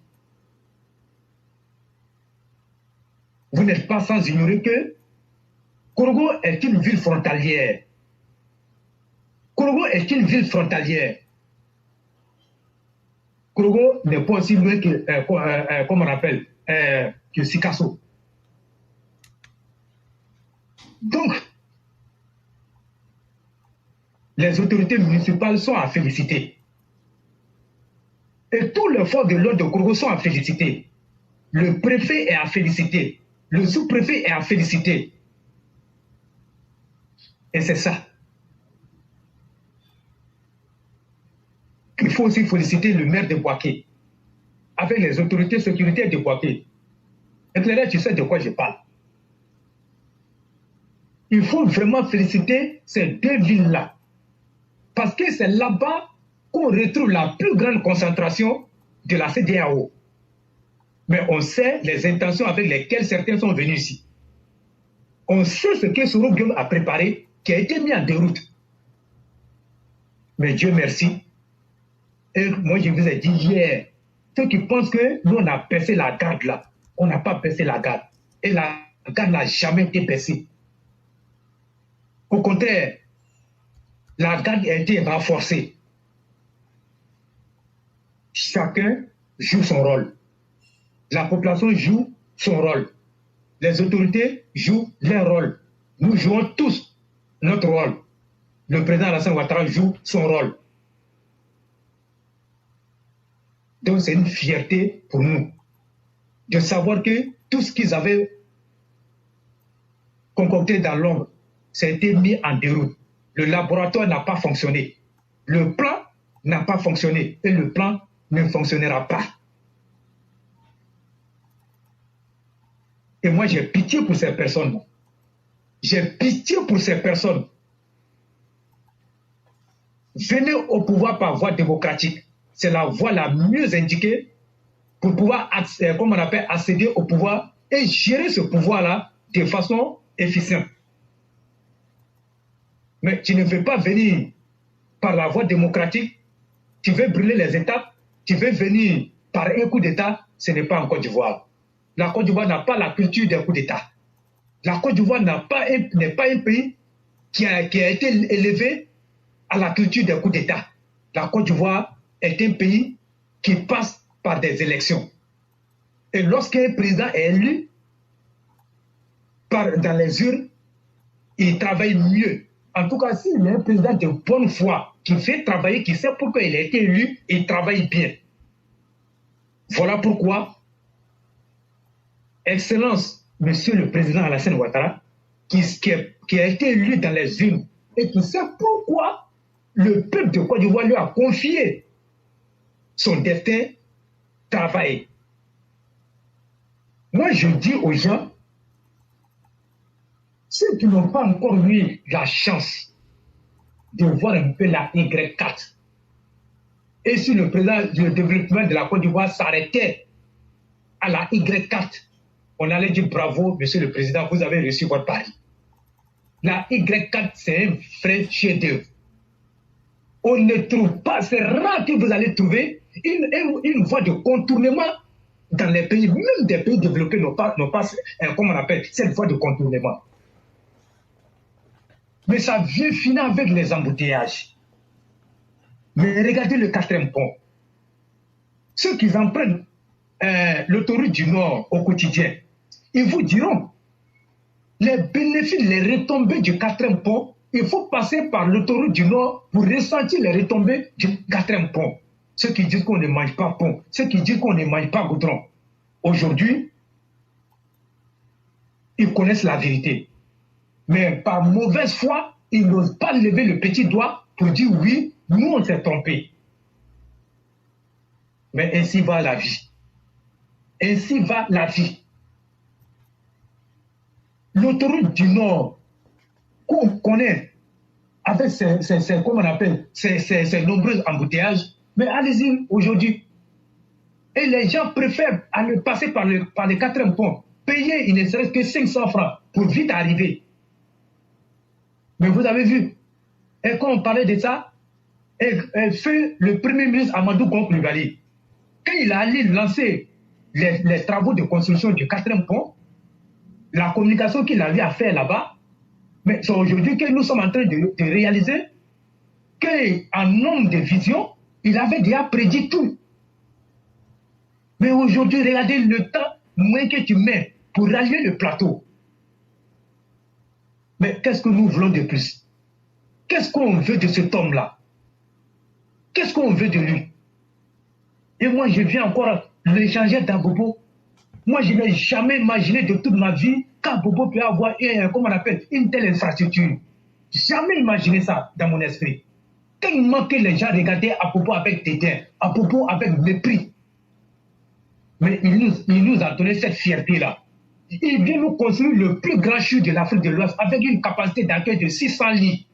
Vous n'êtes pas sans ignorer que Korogo est une ville frontalière. Korogo est une ville frontalière. Korogo n'est pas aussi loin que, comme on appelle, que Sikasso. Donc, les autorités municipales sont à féliciter. Et tous les forces de l'ordre de Korogo sont à féliciter. Le préfet est à féliciter. Le sous-préfet est à féliciter. Et c'est ça. Il faut aussi féliciter le maire de Bouaké, avec les autorités sécuritaires de Bouaké. Éclaireur, tu sais de quoi je parle. Il faut vraiment féliciter ces deux villes-là. Parce que c'est là-bas qu'on retrouve la plus grande concentration de la CEDEAO. Mais on sait les intentions avec lesquelles certains sont venus ici. On sait ce que Soro Guillaume a préparé, qui a été mis en déroute. Mais Dieu merci. Et moi, je vous ai dit hier, ceux qui pensent que nous, on a baissé la garde là, on n'a pas baissé la garde. Et la garde n'a jamais été baissée. Au contraire, la garde a été renforcée. Chacun joue son rôle. La population joue son rôle. Les autorités jouent leur rôle. Nous jouons tous notre rôle. Le président Alassane Ouattara joue son rôle. Donc c'est une fierté pour nous de savoir que tout ce qu'ils avaient concocté dans l'ombre, ça a été mis en déroute. Le laboratoire n'a pas fonctionné. Le plan n'a pas fonctionné et le plan ne fonctionnera pas. Et moi, j'ai pitié pour ces personnes. J'ai pitié pour ces personnes. venez au pouvoir par voie démocratique. C'est la voie la mieux indiquée pour pouvoir, comme on appelle, accéder au pouvoir et gérer ce pouvoir-là de façon efficiente. Mais tu ne veux pas venir par la voie démocratique, tu veux brûler les étapes, tu veux venir par un coup d'État, ce n'est pas en Côte d'Ivoire. La Côte d'Ivoire n'a pas la culture des coups d'État. La Côte d'Ivoire n'est pas un pays qui a été élevé à la culture des coups d'État. La Côte d'Ivoire est un pays qui passe par des élections. Et lorsqu'un président est élu dans les urnes, il travaille mieux. En tout cas, s'il est un président de bonne foi, qui fait travailler, qui sait pourquoi il a été élu, il travaille bien. Voilà pourquoi, Excellence, Monsieur le Président Alassane Ouattara, qui a été élu dans les urnes, et qui sait pourquoi le peuple de Côte d'Ivoire lui a confié son destin, travaille. Moi, je dis aux gens, ceux qui n'ont pas encore eu la chance de voir un peu la Y4, et si le président du développement de la Côte d'Ivoire s'arrêtait à la Y4, on allait dire bravo, Monsieur le Président, vous avez reçu votre pari. La Y4, c'est un vrai chef-d'œuvre. On ne trouve pas, c'est rare que vous allez trouver une voie de contournement dans les pays, même des pays développés n'ont pas comment on appelle, cette voie de contournement. Mais ça vient finir avec les embouteillages. Mais regardez le 4e pont. Ceux qui empruntent l'autoroute du Nord au quotidien, ils vous diront les bénéfices, les retombées du 4e pont, il faut passer par l'autoroute du Nord pour ressentir les retombées du 4e pont. Ceux qui disent qu'on ne mange pas pont, ceux qui disent qu'on ne mange pas goudron, aujourd'hui, ils connaissent la vérité. Mais par mauvaise foi, ils n'osent pas lever le petit doigt pour dire oui, nous on s'est trompés. Mais ainsi va la vie. Ainsi va la vie. L'autoroute du Nord, qu'on connaît, avec comment on appelle, ces nombreux embouteillages, mais allez-y aujourd'hui. Et les gens préfèrent aller passer par les 4e pont, payer il ne serait que 500 francs pour vite arriver. Mais vous avez vu, et quand on parlait de ça, fait le Premier ministre Amadou Coulibaly, quand il a allé lancer les travaux de construction du 4e pont, la communication qu'il avait à faire là-bas, mais c'est aujourd'hui que nous sommes en train de réaliser qu'en nombre de visions, il avait déjà prédit tout. Mais aujourd'hui, regardez le temps moins que tu mets pour rallier le plateau. Mais qu'est-ce que nous voulons de plus? Qu'est-ce qu'on veut de cet homme-là? Qu'est-ce qu'on veut de lui? Et moi, je viens encore l'échanger d'Abobo. Moi, je n'ai jamais imaginé de toute ma vie qu'Abobo peut avoir comment on appelle, une telle infrastructure. Jamais imaginé ça dans mon esprit. Tellement que les gens regardaient Abobo avec dédain, Abobo avec mépris. Mais il nous a donné cette fierté-là. Il vient nous construire le plus grand CHU de l'Afrique de l'Ouest avec une capacité d'accueil de 600 lits.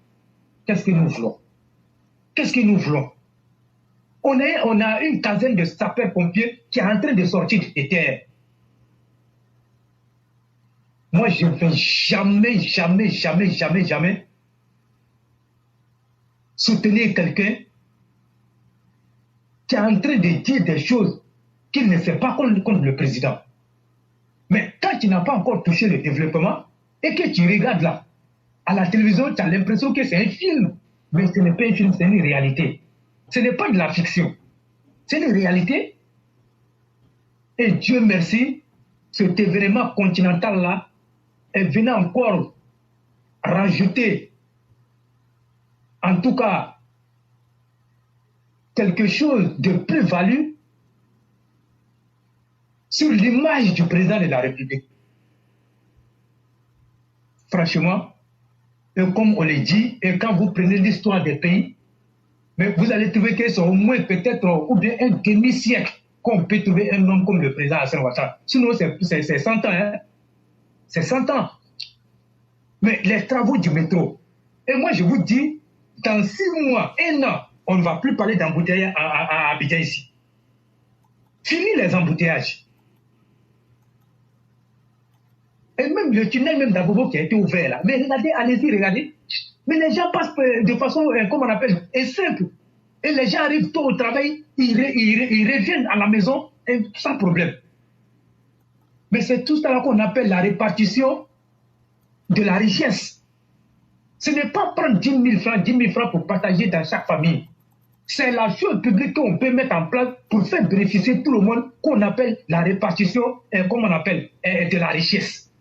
Qu'est-ce que nous voulons? Qu'est-ce que nous voulons? On a une quinzaine de sapeurs-pompiers qui est en train de sortir des terres. Moi, je ne vais jamais soutenir quelqu'un qui est en train de dire des choses qu'il ne sait pas contre le président. Mais quand tu n'as pas encore touché le développement et que tu regardes là, à la télévision, tu as l'impression que c'est un film. Mais ce n'est pas un film, c'est une réalité. Ce n'est pas de la fiction. C'est une réalité. Et Dieu merci, cet événement continental-là est venu encore rajouter, en tout cas, quelque chose de plus-value sur l'image du président de la République. Franchement, et comme on le dit, et quand vous prenez l'histoire des pays, mais vous allez trouver que c'est au moins peut-être ou bien un demi-siècle qu'on peut trouver un homme comme le président Alassane Ouattara. Sinon, c'est 100 ans. Hein? C'est 100 ans. Mais les travaux du métro, et moi je vous dis, dans 6 mois, 1 an, on ne va plus parler d'embouteillage à Abidjan ici. Fini les embouteillages. Et même le tunnel même d'Abobo qui a été ouvert là. Mais regardez, allez-y, regardez. Mais les gens passent de façon, comment on appelle, simple. Et les gens arrivent tôt au travail, ils reviennent à la maison sans problème. Mais c'est tout ça qu'on appelle la répartition de la richesse. Ce n'est pas prendre 10 000 francs pour partager dans chaque famille. C'est la chose publique qu'on peut mettre en place pour faire bénéficier tout le monde qu'on appelle la répartition, comme on appelle, de la richesse.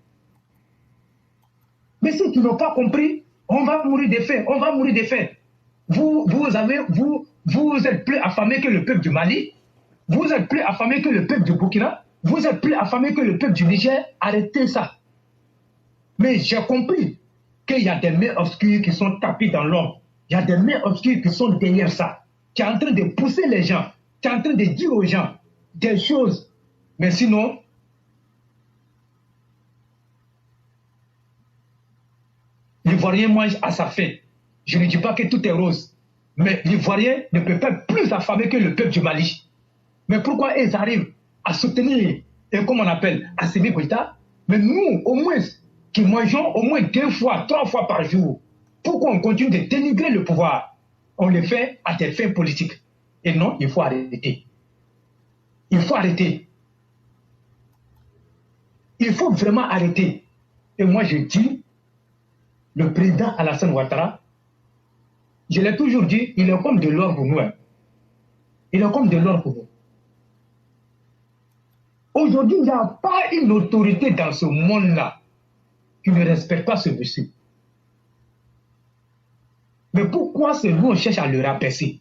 Mais ceux qui n'ont pas compris, on va mourir de faim, on va mourir de faim. Vous êtes plus affamés que le peuple du Mali, vous êtes plus affamés que le peuple du Burkina, vous êtes plus affamés que le peuple du Niger. Arrêtez ça. Mais j'ai compris qu'il y a des mains obscures qui sont tapées dans l'ombre. Il y a des mains obscures qui sont derrière ça, qui est en train de pousser les gens, qui est en train de dire aux gens des choses. Mais sinon, l'Ivoirien mange à sa faim. Je ne dis pas que tout est rose. Mais l'Ivoirien ne peut pas être plus affamé que le peuple du Mali. Mais pourquoi ils arrivent à soutenir, comme on appelle, Assimi Goïta? Mais nous, au moins, qui mangeons au moins 2 fois, 3 fois par jour, pourquoi on continue de dénigrer le pouvoir? On le fait à des fins politiques. Et non, il faut arrêter. Il faut arrêter. Il faut vraiment arrêter. Et moi, je dis, le président Alassane Ouattara, je l'ai toujours dit, il est comme de l'or pour nous. Il est comme de l'or pour nous. Aujourd'hui, il n'y a pas une autorité dans ce monde-là qui ne respecte pas ce monsieur. Mais pourquoi ce nous, on cherche à le rabaisser?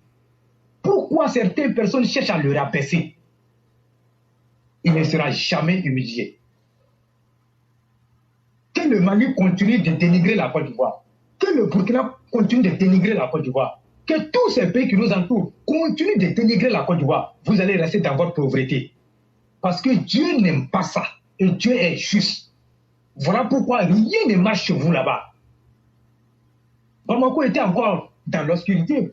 Pourquoi certaines personnes cherchent à le rabaisser? Il ne sera jamais humilié. Que le Mali continue de dénigrer la Côte d'Ivoire, que le Burkina continue de dénigrer la Côte d'Ivoire, que tous ces pays qui nous entourent continuent de dénigrer la Côte d'Ivoire, vous allez rester dans votre pauvreté. Parce que Dieu n'aime pas ça. Et Dieu est juste. Voilà pourquoi rien ne marche chez vous là-bas. Bamako était encore dans l'obscurité.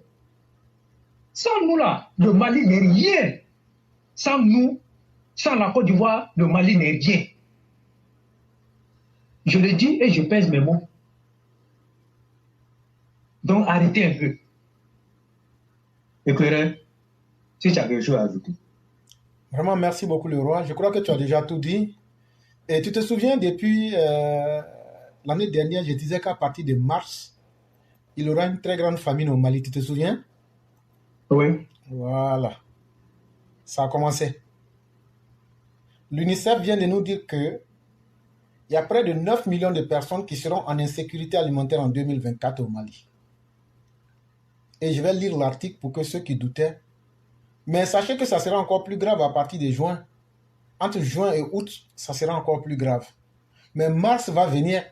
Sans nous là, le Mali n'est rien. Sans nous, sans la Côte d'Ivoire, le Mali n'est rien. Je le dis et je pèse mes mots. Donc arrêtez un peu. Éclaireur, si tu as quelque chose à ajouter. Vraiment, merci beaucoup le roi. Je crois que tu as déjà tout dit. Et tu te souviens, depuis l'année dernière, je disais qu'à partir de mars, il y aura une très grande famine au Mali. Tu te souviens? Oui. Voilà. Ça a commencé. L'UNICEF vient de nous dire que il y a près de 9 millions de personnes qui seront en insécurité alimentaire en 2024 au Mali. Et je vais lire l'article pour que ceux qui doutaient. Mais sachez que ça sera encore plus grave à partir de juin. Entre juin et août, ça sera encore plus grave. Mais mars va venir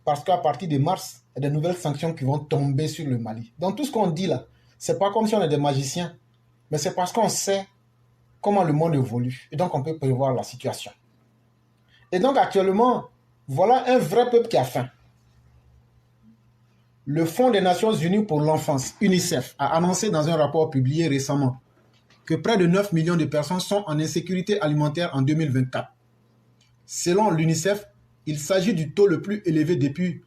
parce qu'à partir de mars, il y a de nouvelles sanctions qui vont tomber sur le Mali. Donc tout ce qu'on dit là, c'est pas comme si on est des magiciens, mais c'est parce qu'on sait comment le monde évolue. Et donc on peut prévoir la situation. Et donc actuellement, voilà un vrai peuple qui a faim. Le Fonds des Nations Unies pour l'enfance, UNICEF, a annoncé dans un rapport publié récemment que près de 9 millions de personnes sont en insécurité alimentaire en 2024. Selon l'UNICEF, il s'agit du taux le plus élevé depuis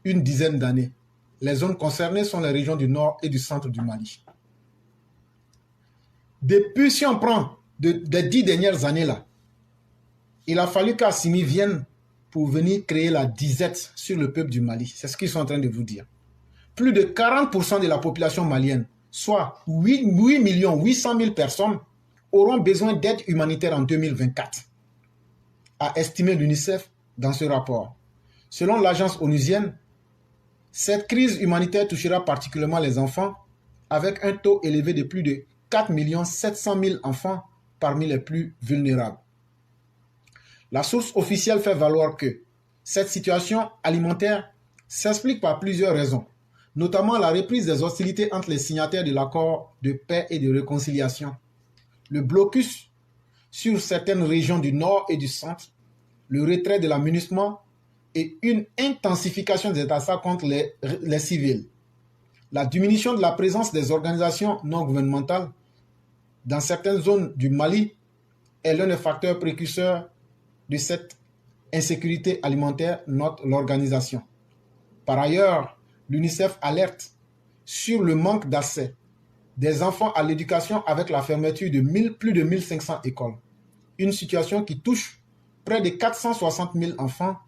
une dizaine d'années. Les zones concernées sont les régions du nord et du centre du Mali. Depuis, si on prend des 10 dernières années là, il a fallu qu'Assimi vienne pour venir créer la disette sur le peuple du Mali. C'est ce qu'ils sont en train de vous dire. Plus de 40% de la population malienne, soit 8 800 000 personnes, auront besoin d'aide humanitaire en 2024, a estimé l'UNICEF dans ce rapport. Selon l'agence onusienne, cette crise humanitaire touchera particulièrement les enfants, avec un taux élevé de plus de 4 700 000 enfants parmi les plus vulnérables. La source officielle fait valoir que cette situation alimentaire s'explique par plusieurs raisons, notamment la reprise des hostilités entre les signataires de l'accord de paix et de réconciliation, le blocus sur certaines régions du nord et du centre, le retrait de la MINUSMA et une intensification des attaques contre les civils. La diminution de la présence des organisations non gouvernementales dans certaines zones du Mali est l'un des facteurs précurseurs de cette insécurité alimentaire, note l'organisation. Par ailleurs, l'UNICEF alerte sur le manque d'accès des enfants à l'éducation avec la fermeture de plus de 1500 écoles. Une situation qui touche près de 460 000 enfants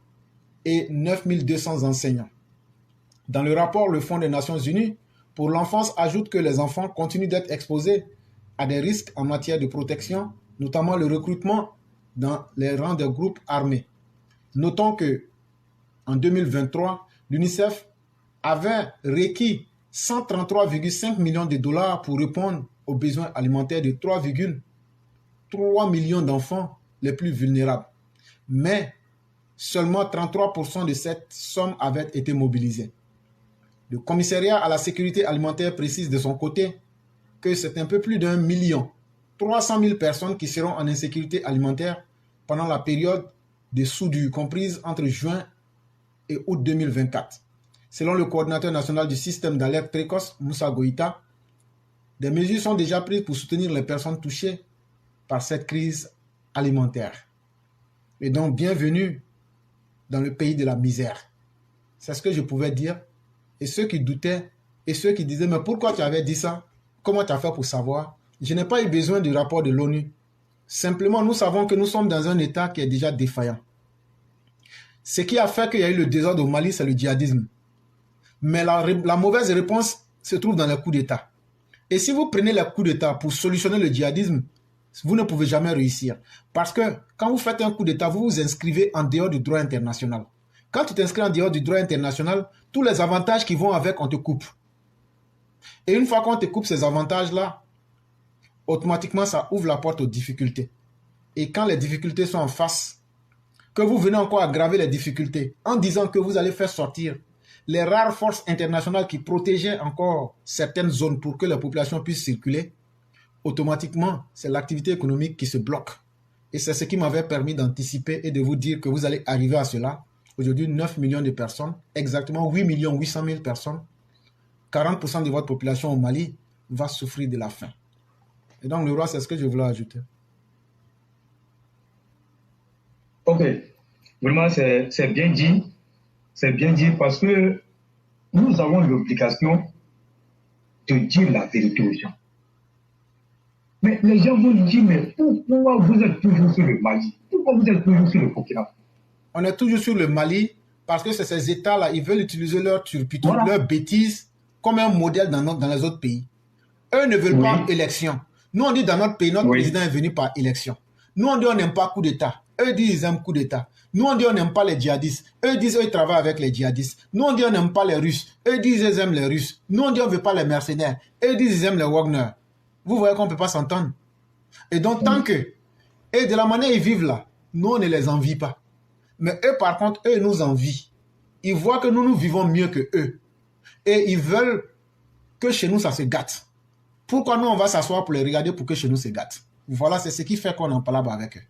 et 9200 enseignants. Dans le rapport, le Fonds des Nations Unies pour l'enfance ajoute que les enfants continuent d'être exposés à des risques en matière de protection, notamment le recrutement dans les rangs des groupes armés. Notons que en 2023, l'UNICEF avait requis 133,5 millions de dollars pour répondre aux besoins alimentaires de 3,3 millions d'enfants les plus vulnérables. Mais seulement 33% de cette somme avait été mobilisée. Le commissariat à la sécurité alimentaire précise de son côté que c'est un peu plus d'1,3 million personnes qui seront en insécurité alimentaire pendant la période de soudure comprise entre juin et août 2024. Selon le coordinateur national du système d'alerte précoce, Moussa Goïta, des mesures sont déjà prises pour soutenir les personnes touchées par cette crise alimentaire. Et donc, bienvenue dans le pays de la misère. C'est ce que je pouvais dire. Et ceux qui doutaient, et ceux qui disaient, mais pourquoi tu avais dit ça? Comment tu as fait pour savoir? Je n'ai pas eu besoin du rapport de l'ONU. Simplement, nous savons que nous sommes dans un État qui est déjà défaillant. Ce qui a fait qu'il y a eu le désordre au Mali, c'est le djihadisme. Mais la mauvaise réponse se trouve dans les coups d'État. Et si vous prenez les coups d'État pour solutionner le djihadisme, vous ne pouvez jamais réussir. Parce que quand vous faites un coup d'État, vous vous inscrivez en dehors du droit international. Quand tu t'inscris en dehors du droit international, tous les avantages qui vont avec, on te coupe. Et une fois qu'on te coupe ces avantages-là, automatiquement, ça ouvre la porte aux difficultés. Et quand les difficultés sont en face, que vous venez encore aggraver les difficultés en disant que vous allez faire sortir les rares forces internationales qui protégeaient encore certaines zones pour que la population puisse circuler, automatiquement, c'est l'activité économique qui se bloque. Et c'est ce qui m'avait permis d'anticiper et de vous dire que vous allez arriver à cela. Aujourd'hui, 9 millions de personnes, exactement 8 800 000 personnes, 40% de votre population au Mali va souffrir de la faim. Et donc, le roi, c'est ce que je voulais ajouter. Ok. Vraiment, c'est bien dit. C'est bien dit parce que nous avons l'obligation de dire la vérité aux gens. Mais les gens vont nous dire, mais pourquoi vous êtes toujours sur le Mali? Pourquoi vous êtes toujours sur le Burkina? On est toujours sur le Mali parce que c'est ces États-là, ils veulent utiliser leur turpitude, voilà, leur bêtise comme un modèle dans les autres pays. Eux ne veulent pas élection. Nous, on dit dans notre pays, notre président est venu par élection. Nous, on dit on n'aime pas coup d'État. Eux disent ils aiment coup d'État. Nous, on dit on n'aime pas les djihadistes. Eux disent ils travaillent avec les djihadistes. Nous, on dit on n'aime pas les Russes. Eux disent ils aiment les Russes. Nous, on dit on ne veut pas les mercenaires. Eux disent ils aiment les Wagner. Vous voyez qu'on ne peut pas s'entendre. Et donc, tant que, et de la manière ils vivent là, nous, on ne les envie pas. Mais eux, par contre, eux nous envient. Ils voient que nous vivons mieux que eux. Et ils veulent que chez nous, ça se gâte. Pourquoi nous, on va s'asseoir pour les regarder pour que chez nous se gâte? Voilà, c'est ce qui fait qu'on en parle avec eux.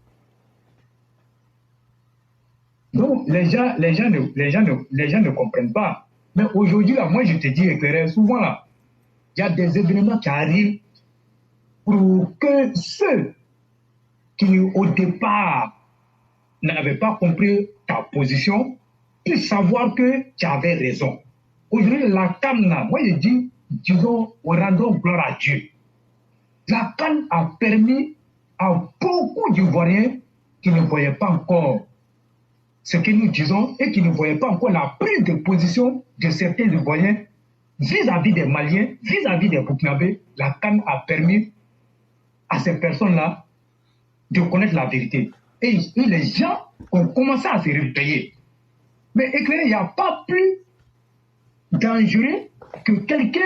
Donc, les gens ne comprennent pas. Mais aujourd'hui, là, moi, je te dis, éclairé, souvent, là, il y a des événements qui arrivent pour que ceux qui, au départ, n'avaient pas compris ta position puissent savoir que tu avais raison. Aujourd'hui, la CAN, là, moi, je dis, disons, rendons gloire à Dieu. La CAN a permis à beaucoup d'Ivoiriens qui ne voyaient pas encore ce que nous disons et qui ne voyaient pas encore la prise de position de certains Ivoiriens vis-à-vis des Maliens, vis-à-vis des Burkinabés. La CAN a permis à ces personnes-là de connaître la vérité. Et les gens ont commencé à se réveiller. Mais éclairé, il n'y a pas plus dangereux que quelqu'un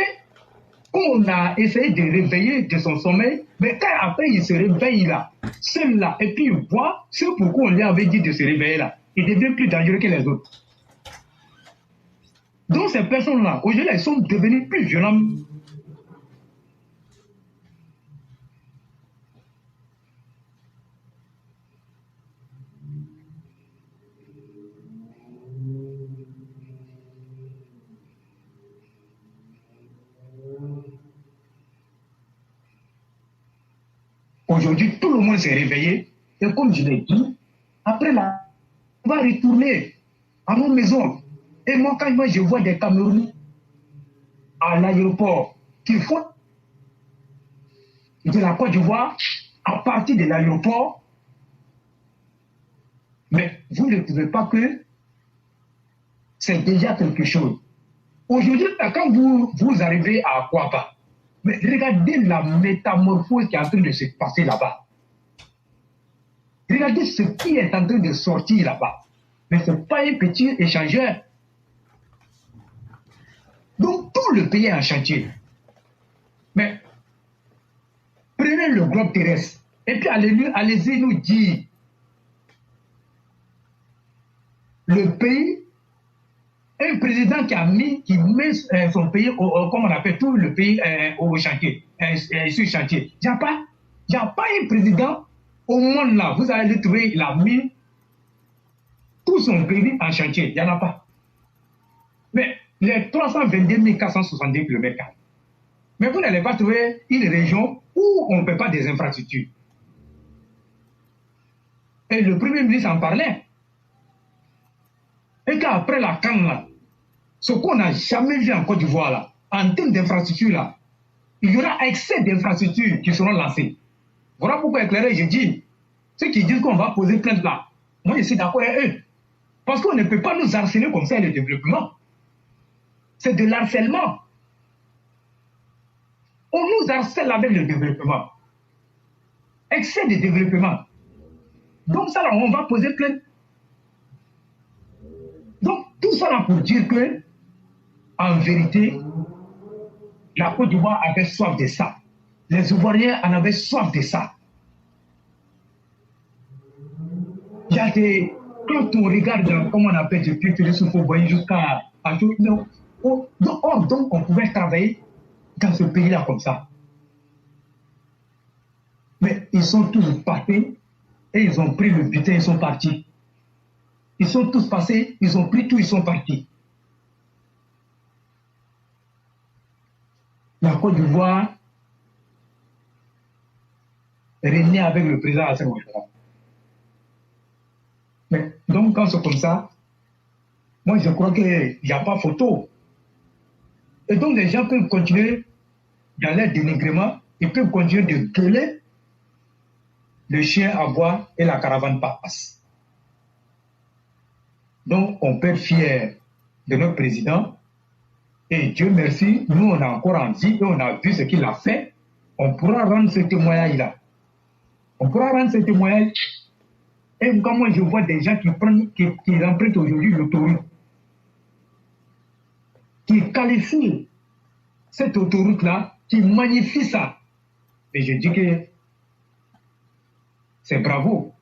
qu'on a essayé de réveiller de son sommeil, mais quand après il se réveille là, seul là, et puis il voit ce pourquoi on lui avait dit de se réveiller là, il devient plus dangereux que les autres. Donc ces personnes-là, aujourd'hui, elles sont devenues plus violentes. Aujourd'hui, tout le monde s'est réveillé. Et comme je l'ai dit, après là, on va retourner à nos maisons. Et moi, quand je vois des Camerounais à l'aéroport qui font de la Côte d'Ivoire à partir de l'aéroport, mais vous ne trouvez pas que c'est déjà quelque chose. Aujourd'hui, quand vous arrivez à Akouaba, mais regardez la métamorphose qui est en train de se passer là-bas. Regardez ce qui est en train de sortir là-bas. Mais ce n'est pas un petit échangeur. Donc tout le pays est en chantier. Mais prenez le globe terrestre et puis allez-y nous dire le pays, un président qui met son pays, comme on appelle tout le pays au chantier, sur le chantier. Il n'y a pas un président au monde là, vous allez le trouver, il a mis tout son pays en chantier. Il n'y en a pas. Mais les 322 462 km, mais vous n'allez pas trouver une région où on ne fait pas des infrastructures. Et le Premier ministre en parlait. Et qu'après la CAN, là, ce qu'on n'a jamais vu en Côte d'Ivoire, là, en termes d'infrastructures, là, il y aura excès d'infrastructures qui seront lancées. Voilà pourquoi éclairer, j'ai dit, ceux qui disent qu'on va poser plainte là, moi je suis d'accord avec eux. Parce qu'on ne peut pas nous harceler comme ça le développement. C'est de l'harcèlement. On nous harcèle avec le développement. Excès de développement. Donc ça là, on va poser plainte. Donc tout ça là pour dire que, en vérité, la Côte d'Ivoire avait soif de ça. Les Ivoiriens en avaient soif de ça. Il y a des... Quand on regarde, comment on appelle, depuis Philippe Fauboy jusqu'à... Donc on pouvait travailler dans ce pays-là comme ça. Mais ils sont tous partis et ils ont pris le butin, ils sont partis. Ils sont tous passés, ils ont pris tout, ils sont partis. La Côte d'Ivoire régnait avec le président Hassan Ouattara. Mais donc quand c'est comme ça, moi je crois qu'il n'y a pas photo. Et donc les gens peuvent continuer dans leur dénigrement, ils peuvent continuer de gueuler, le chien aboie et la caravane passe. Donc on peut être fier de notre président. Et Dieu merci, nous on a encore en vie et on a vu ce qu'il a fait. On pourra rendre ce témoignage-là. On pourra rendre ce témoignage. Et quand moi je vois des gens qui empruntent aujourd'hui l'autoroute, qui qualifient cette autoroute-là, qui magnifient ça. Et je dis que c'est bravo.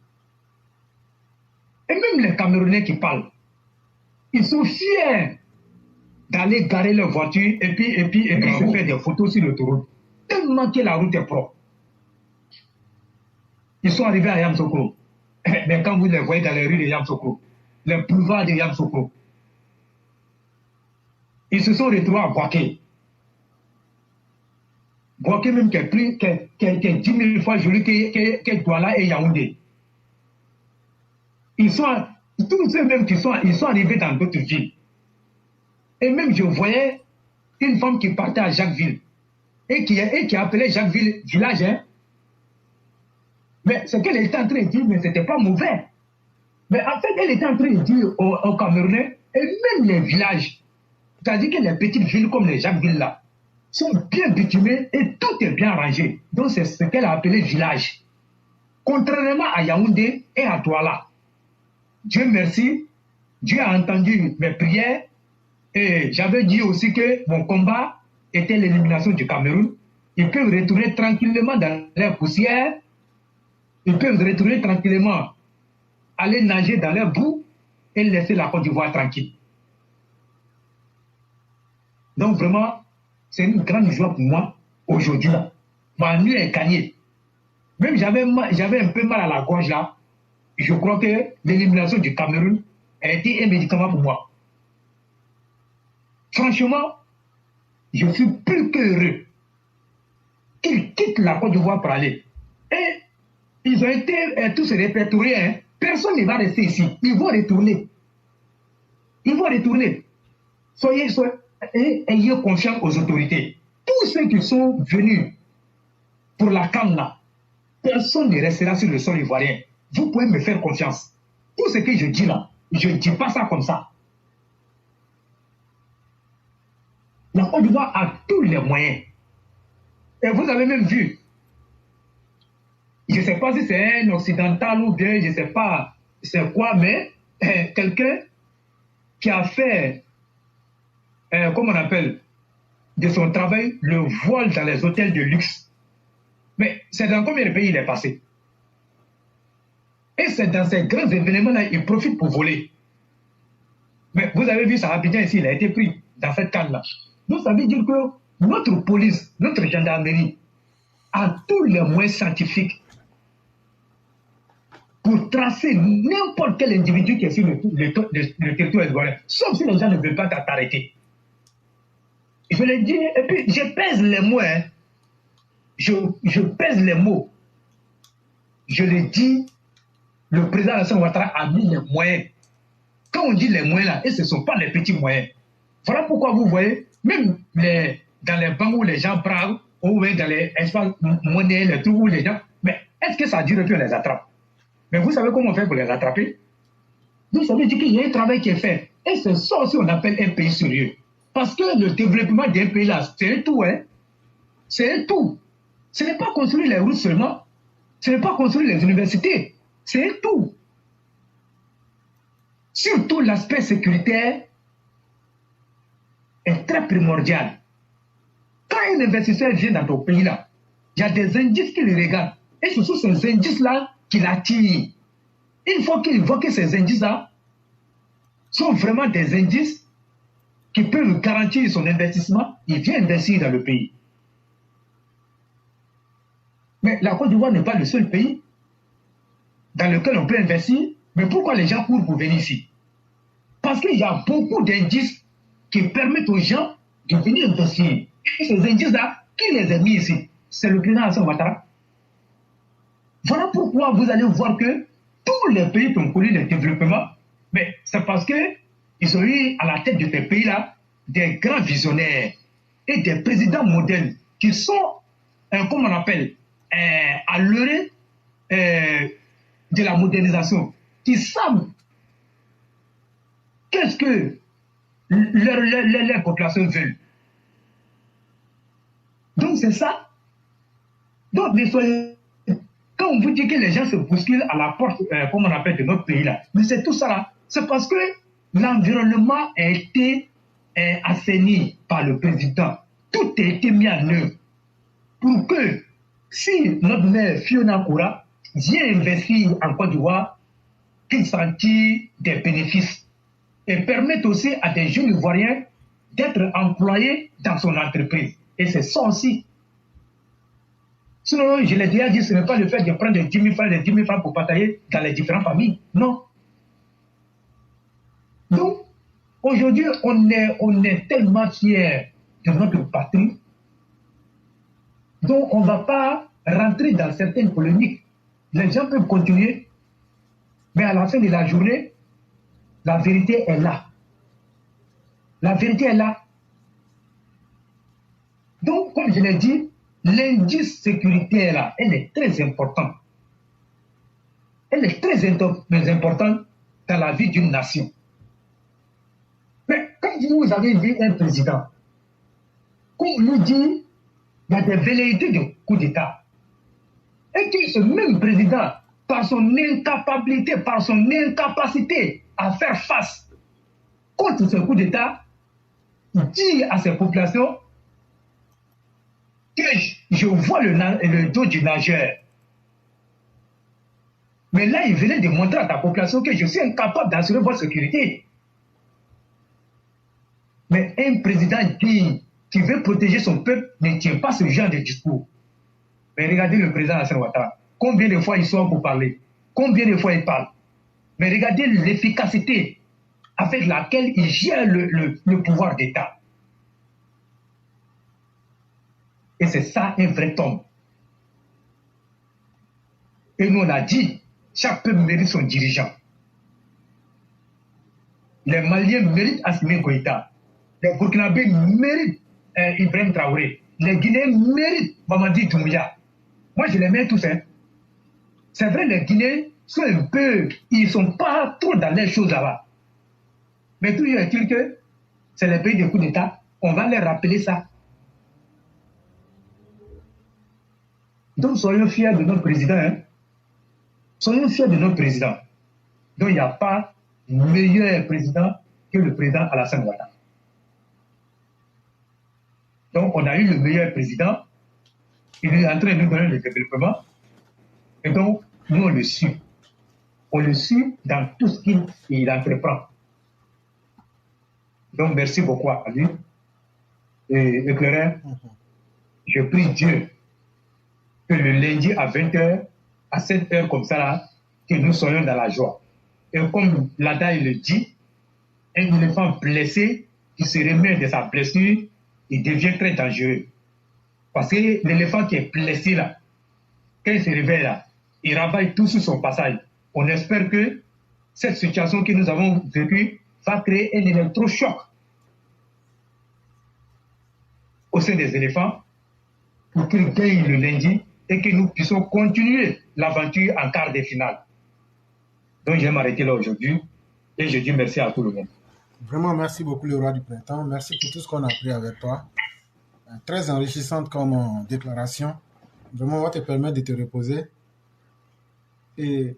Et même les Camerounais qui parlent, ils sont fiers d'aller garer leur voiture et puis se faire des photos sur l'autoroute. Tellement que la route est propre. Ils sont arrivés à Yamsoko. Mais quand vous les voyez dans les rues de Yamsoko, les boulevards de Yamsoko, ils se sont retrouvés à Boaké. Boaké même qui est 10 000 fois joli que Douala et Yaoundé. Tous ceux même ils sont arrivés dans d'autres villes. Et même je voyais une femme qui partait à Jacquesville et qui appelait Jacquesville village. Hein. Mais ce qu'elle était en train de dire, mais ce n'était pas mauvais. Mais en fait, elle était en train de dire aux Camerounais, et même les villages, c'est-à-dire que les petites villes comme les Jacquesville là, sont bien bitumées et tout est bien rangé. Donc c'est ce qu'elle a appelé village. Contrairement à Yaoundé et à Douala. Dieu merci, Dieu a entendu mes prières. Et j'avais dit aussi que mon combat était l'élimination du Cameroun. Ils peuvent retourner tranquillement dans leur poussière. Ils peuvent retourner tranquillement, aller nager dans leur boue et laisser la Côte d'Ivoire tranquille. Donc vraiment, c'est une grande joie pour moi aujourd'hui. Ma nuit est gagnée. Même j'avais un peu mal à la gorge là. Je crois que l'élimination du Cameroun a été un médicament pour moi. Franchement, je suis plus qu'heureux qu'il quitte la Côte d'Ivoire pour aller. Et Ils ont été tous répertoriés. Hein. Personne ne va rester ici. Ils vont retourner. Ils vont retourner. Ayez confiance aux autorités. Tous ceux qui sont venus pour la CAN là, personne ne restera sur le sol ivoirien. Vous pouvez me faire confiance. Tout ce que je dis là, je ne dis pas ça comme ça. La Côte d'Ivoire a tous les moyens. Et vous avez même vu, je ne sais pas si c'est un occidental ou bien, je ne sais pas c'est quoi, mais quelqu'un qui a fait, comment on appelle, de son travail, le voile dans les hôtels de luxe. Mais c'est dans combien de pays il est passé? Et c'est dans ces grands événements-là, il profite pour voler. Mais vous avez vu ça rapidement ici, il a été pris dans cette canne-là. Donc ça veut dire que notre police, notre gendarmerie a tous les moyens scientifiques pour tracer n'importe quel individu qui est sur le territoire ivoirien, sauf si les gens ne veulent pas t'arrêter. Je le dis, et puis je pèse les mots, hein. Je pèse les mots. Je le dis, le président Alassane Ouattara a mis les moyens. Quand on dit les moyens là, et ce ne sont pas les petits moyens. Voilà pourquoi vous voyez, même dans les banques où les gens bravent, ou même dans les espaces monnaies, les trucs où les gens. Mais est-ce que ça dure qu'on les attrape? Mais vous savez comment on fait pour les attraper? Donc ça veut dire qu'il y a un travail qui est fait. Et c'est ça aussi qu'on appelle un pays sérieux. Parce que le développement d'un pays là, c'est un tout, hein. C'est un tout. Ce n'est pas construire les routes seulement. Ce n'est pas construire les universités. C'est un tout. Surtout l'aspect sécuritaire est très primordial. Quand un investisseur vient dans ton pays là, il y a des indices qui le regardent. Et ce sont ces indices-là qui l'attirent. Une fois qu'il voit que ces indices-là sont vraiment des indices qui peuvent garantir son investissement, il vient investir dans le pays. Mais la Côte d'Ivoire n'est pas le seul pays dans lequel on peut investir. Mais pourquoi les gens courent pour venir ici? Parce qu'il y a beaucoup d'indices qui permettent aux gens de venir investir. Et ces indices-là, qui les a mis ici? C'est le président Alassane Ouattara. Voilà pourquoi vous allez voir que tous les pays qui ont connu le développement, mais c'est parce qu'ils ont eu à la tête de ces pays-là des grands visionnaires et des présidents modèles qui sont, comme on appelle, à l'heure de la modernisation, qui savent qu'est-ce que les populations veulent. Donc c'est ça. Donc quand on vous dit que les gens se bousculent à la porte, comme on appelle, de notre pays là, mais c'est tout ça là. C'est parce que l'environnement a été assaini par le président. Tout a été mis en œuvre pour que si notre mère Fiona Koura vient investir en Côte d'Ivoire, qu'il s'en tire des bénéfices et permette aussi à des jeunes Ivoiriens d'être employés dans son entreprise. Et c'est ça aussi. Sinon, je l'ai déjà dit, ce n'est pas le fait de prendre des 10 000 francs pour batailler dans les différentes familles. Non. Donc, aujourd'hui, on est tellement fiers de notre patrie, donc on ne va pas rentrer dans certaines polémiques. Les gens peuvent continuer, mais à la fin de la journée, la vérité est là. La vérité est là. Donc, comme je l'ai dit, l'indice sécuritaire là, elle est très importante. Elle est très importante dans la vie d'une nation. Mais quand vous avez vu un président, comme on nous dit, il y a des velléités de coup d'État. Et que ce même président, par son incapabilité, par son incapacité à faire face contre ce coup d'État, dit à ses populations que je vois le dos du nageur. Mais là, il venait de montrer à ta population que je suis incapable d'assurer votre sécurité. Mais un président qui veut protéger son peuple ne tient pas ce genre de discours. Mais regardez le président Alassane Ouattara. Combien de fois il sort pour parler? Combien de fois il parle? Mais regardez l'efficacité avec laquelle il gère le pouvoir d'État. Et c'est ça un vrai homme. Et nous, on a dit, chaque peuple mérite son dirigeant. Les Maliens méritent Assimi Goïta. Les Burkinabés méritent Ibrahim Traoré. Les Guinéens méritent Mamadi Doumbouya. Moi, je les mets tous. Hein. C'est vrai, les Guinéens sont un peu... Ils ne sont pas trop dans les choses là-bas. Mais toujours est-il que c'est les pays de coup d'État. On va leur rappeler ça. Donc, soyons fiers de notre président. Hein. Soyons fiers de notre président. Donc, il n'y a pas meilleur président que le président Alassane Ouattara. Donc, on a eu le meilleur président. Il est en train de nous donner le développement. Et donc, nous, on le suit. On le suit dans tout ce qu'il entreprend. Donc, merci beaucoup à lui. Et éclaireur, je prie Dieu que le lundi à 20h, à 7h comme ça, là, que nous soyons dans la joie. Et comme Lada il le dit, un éléphant blessé qui se remet de sa blessure, il devient très dangereux. Parce que l'éléphant qui est blessé là, quand il se réveille là, il ravage tout sur son passage. On espère que cette situation que nous avons vécue va créer un électrochoc au sein des éléphants pour qu'ils gagnent le lundi et que nous puissions continuer l'aventure en quart de finale. Donc, je vais m'arrêter là aujourd'hui et je dis merci à tout le monde. Vraiment, merci beaucoup, le roi du printemps. Merci pour tout ce qu'on a appris avec toi. Très enrichissante comme déclaration. Vraiment, on va te permettre de te reposer et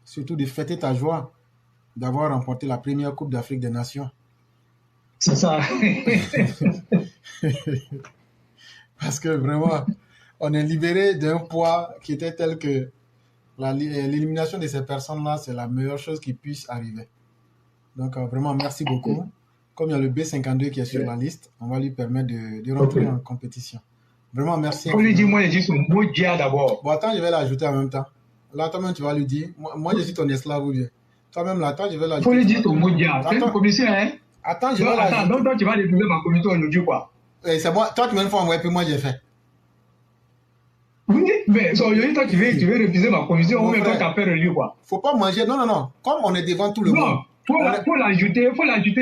surtout de fêter ta joie d'avoir remporté la première Coupe d'Afrique des Nations. C'est ça. Parce que vraiment, on est libéré d'un poids qui était tel que l'élimination de ces personnes-là, c'est la meilleure chose qui puisse arriver. Donc, vraiment, merci beaucoup. Comme il y a le B52 qui est sur la liste, on va lui permettre de rentrer en compétition. Vraiment, merci. Faut lui dire, moi, je dis son mot dia d'abord. Bon, attends, je vais l'ajouter en même temps. Là, toi-même, tu vas lui dire, moi, je suis ton esclave ou bien. Toi-même, là, attends, je vais l'ajouter. Faut lui dire ton mot dia. C'est une commission, hein? Attends, je vais l'ajouter. Attends, donc toi, tu vas refuser ma commission aujourd'hui, quoi? C'est moi, toi, tu m'as une fois envoyé, puis moi, j'ai fait. Oui, mais aujourd'hui, toi, tu veux refuser ma commission, ou même toi, tu as peur de lui, quoi? Faut pas manger, non. Comme on est devant tout le monde. Faut l'ajouter,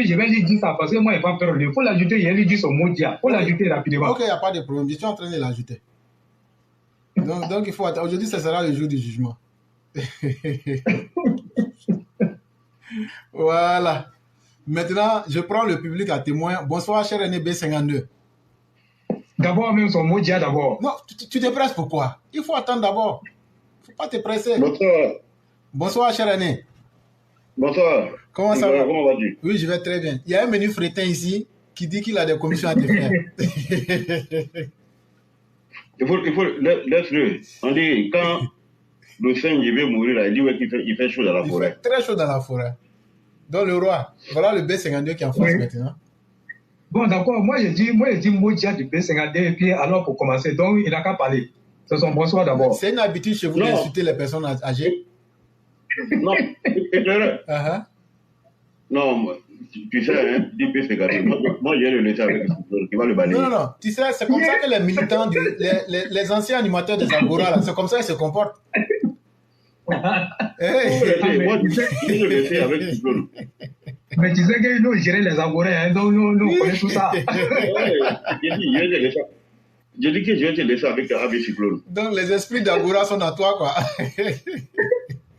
je vais lui dire ça, parce que moi, il n'y a pas peur de lui. Faut l'ajouter, je vais lui dire son mot dia. Faut l'ajouter rapidement. Ok, il n'y a pas de problème, je suis en train de l'ajouter. Donc, il faut attendre. Aujourd'hui, ce sera le jour du jugement. Voilà. Maintenant, je prends le public à témoin. Bonsoir, cher René B52. D'abord, même son mot dia d'abord. Non, tu te presses pourquoi? Il faut attendre d'abord. Il ne faut pas te presser. Bonsoir. Bonsoir, cher René. Bonsoir. Comment ça va? Comment vas-tu? Oui, je vais très bien. Il y a un menu frétin ici qui dit qu'il a des commissions à te faire. il faut laisse-le. On dit, quand le singe veut mourir, là, il dit ouais, qu'il fait chaud dans la forêt. Il fait très chaud dans la forêt. Donc le roi, voilà le B52 qui est en face maintenant. Bon, d'accord, moi je dis Modia du B52 et puis alors pour commencer, donc il n'a qu'à parler. C'est son bonsoir d'abord. C'est une habitude chez vous d'insulter les personnes âgées? Non, éclaireur. Non, tu sais, hein, dis B52. Moi, je vais le laisser avec le qui va le balayer. Non, tu sais, c'est comme ça que les militants, les anciens animateurs des Agora, c'est comme ça qu'ils se comportent. Moi, tu sais, je vais le laisser avec Cyclone. Mais tu sais que nous, gérer les Agorais, hein, donc nous, on connaît tout ça. Je dis que je vais te laisser avec Cyclone. Donc, les esprits d'Agora sont à toi, quoi.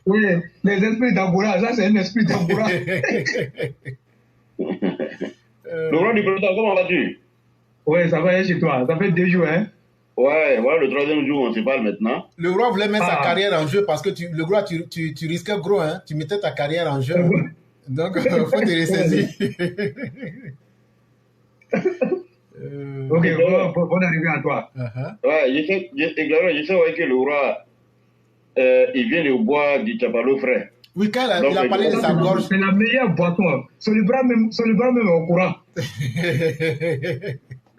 Oui, les esprits d'Agora, ça, c'est un esprit d'Agora. Le roi du printemps, comment vas-tu? Oui, ça va chez toi. Ça fait 2 jours, hein? Ouais, voilà, le 3e jour, on se parle maintenant. Le roi voulait mettre sa carrière en jeu parce que le roi, tu risquais gros, hein? Tu mettais ta carrière en jeu. Donc, il faut te ressaisir. Ok, bonne arrivée à toi. Ouais, je sais ouais, que le roi, il vient de boire du chapalo frais. Oui, quand il a parlé de sa gorge. C'est la meilleure boisson. Sur le bras même est au courant.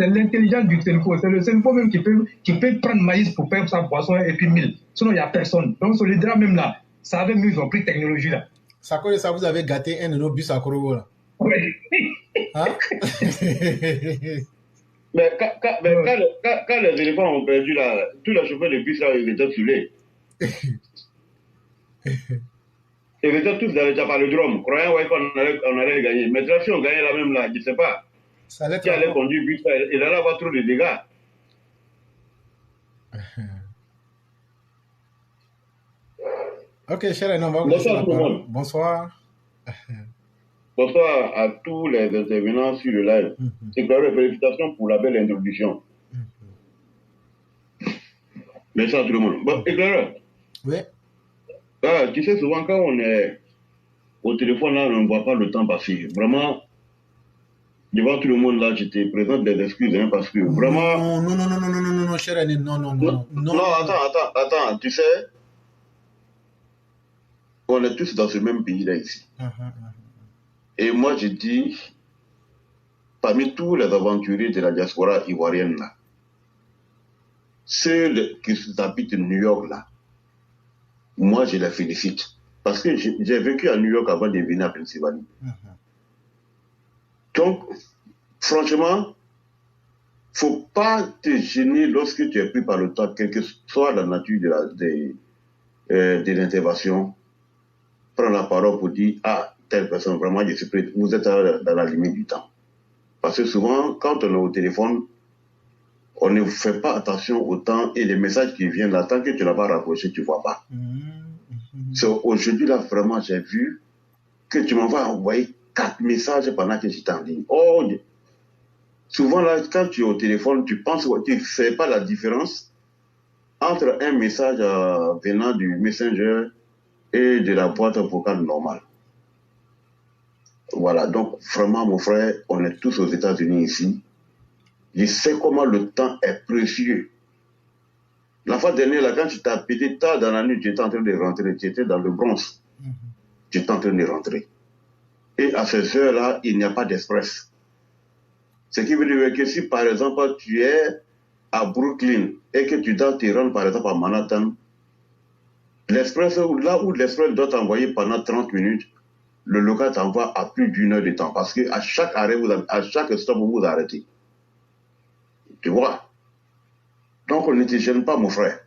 C'est l'intelligence du cerveau. C'est le cerveau même qui peut prendre maïs pour faire sa boisson et puis 1000. Sinon, il n'y a personne. Donc, sur le drap même là, ça avait mis, ils ont pris technologie là. Ça cause ça, vous avez gâté un de nos bus à Korogo là. Oui. Hein? Mais quand les éléphants ont perdu là, tous les chauffeurs de bus là, ils étaient saoulés. Et vous êtes tous dans le Japalodrome, croyant qu'on allait gagner. Maintenant, si on gagnait la même là, je ne sais pas. Qui allait conduire but, il allait avoir trop de dégâts. Ok, cher Renan, on va vous laisser la parole. Bonsoir. Bonsoir à tous les intervenants sur le live. C'est clair, félicitations pour la belle introduction. Merci à tout le monde. Bon, éclaireur. Oui. Ah, tu sais, souvent quand on est au téléphone, là, on ne voit pas le temps passer. Vraiment, devant tout le monde, là, je te présente des excuses, hein, parce que vraiment... Non, cher Renan, non. Attends, tu sais, on est tous dans ce même pays, là, ici. Et moi, je dis, parmi tous les aventuriers de la diaspora ivoirienne, là, ceux qui habitent New York, là, moi, je les félicite. Parce que j'ai vécu à New York avant de venir à Pennsylvanie. Donc, franchement, il ne faut pas te gêner lorsque tu es pris par le temps, quelle que soit la nature de l'intervention. Prends la parole pour dire, ah, telle personne, vraiment, je suis prêt. Vous êtes dans la limite du temps. Parce que souvent, quand on est au téléphone, on ne fait pas attention au temps et les messages qui viennent là, tant que tu n'as pas rapproché, tu ne vois pas. Aujourd'hui, là, vraiment, j'ai vu que tu m'envoies envoyer 4 messages pendant que j'étais en ligne. Oh, souvent, là, quand tu es au téléphone, tu penses que tu ne fais pas la différence entre un message venant du Messenger et de la boîte vocale normale. Voilà, donc, vraiment, mon frère, on est tous aux États-Unis ici. Je sais comment le temps est précieux. La fois dernière, là, quand tu t'as pété tard dans la nuit, tu étais en train de rentrer, tu étais dans le Bronx. Tu étais en train de rentrer. Et à ces heures-là, il n'y a pas d'express. Ce qui veut dire que si, par exemple, tu es à Brooklyn et que tu dois te rendre, par exemple, à Manhattan, l'express, là où l'express doit t'envoyer pendant 30 minutes, le local t'envoie à plus d'1 heure de temps. Parce qu'à chaque arrêt, à chaque stop, vous vous arrêtez. Tu vois? Donc, on ne te gêne pas, mon frère.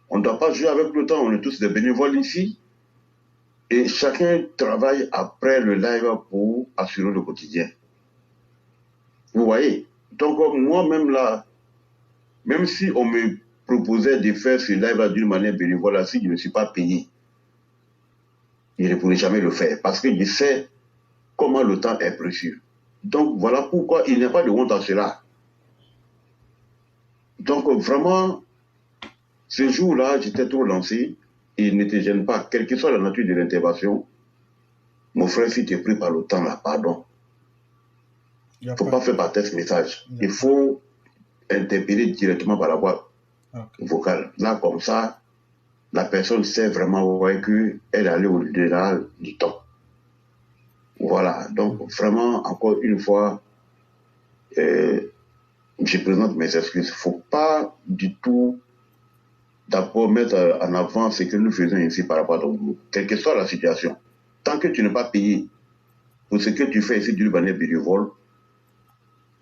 On ne doit pas jouer avec le temps. On est tous des bénévoles ici. Et chacun travaille après le live pour assurer le quotidien. Vous voyez? Donc, moi-même là, même si on me proposait de faire ce live d'une manière bénévole, si je ne suis pas payé, je ne pourrais jamais le faire. Parce que je sais comment le temps est précieux. Donc, voilà pourquoi il n'y a pas de honte à cela. Donc, vraiment, ce jour-là, j'étais trop lancé et il ne te gêne pas, quelle que soit la nature de l'intervention. Mon frère, si tu es pris par le temps, là, pardon. Il ne faut pas faire par texte message. Il faut interpeller directement par la voie vocale. Là, comme ça, la personne sait vraiment qu'elle est allée au-delà du temps. Voilà. Donc, vraiment, encore une fois, je présente mes excuses. Il ne faut pas du tout d'abord mettre en avant ce que nous faisons ici par rapport à ton groupe. Quelle que soit la situation. Tant que tu n'es pas payé pour ce que tu fais ici d'une manière bénévole,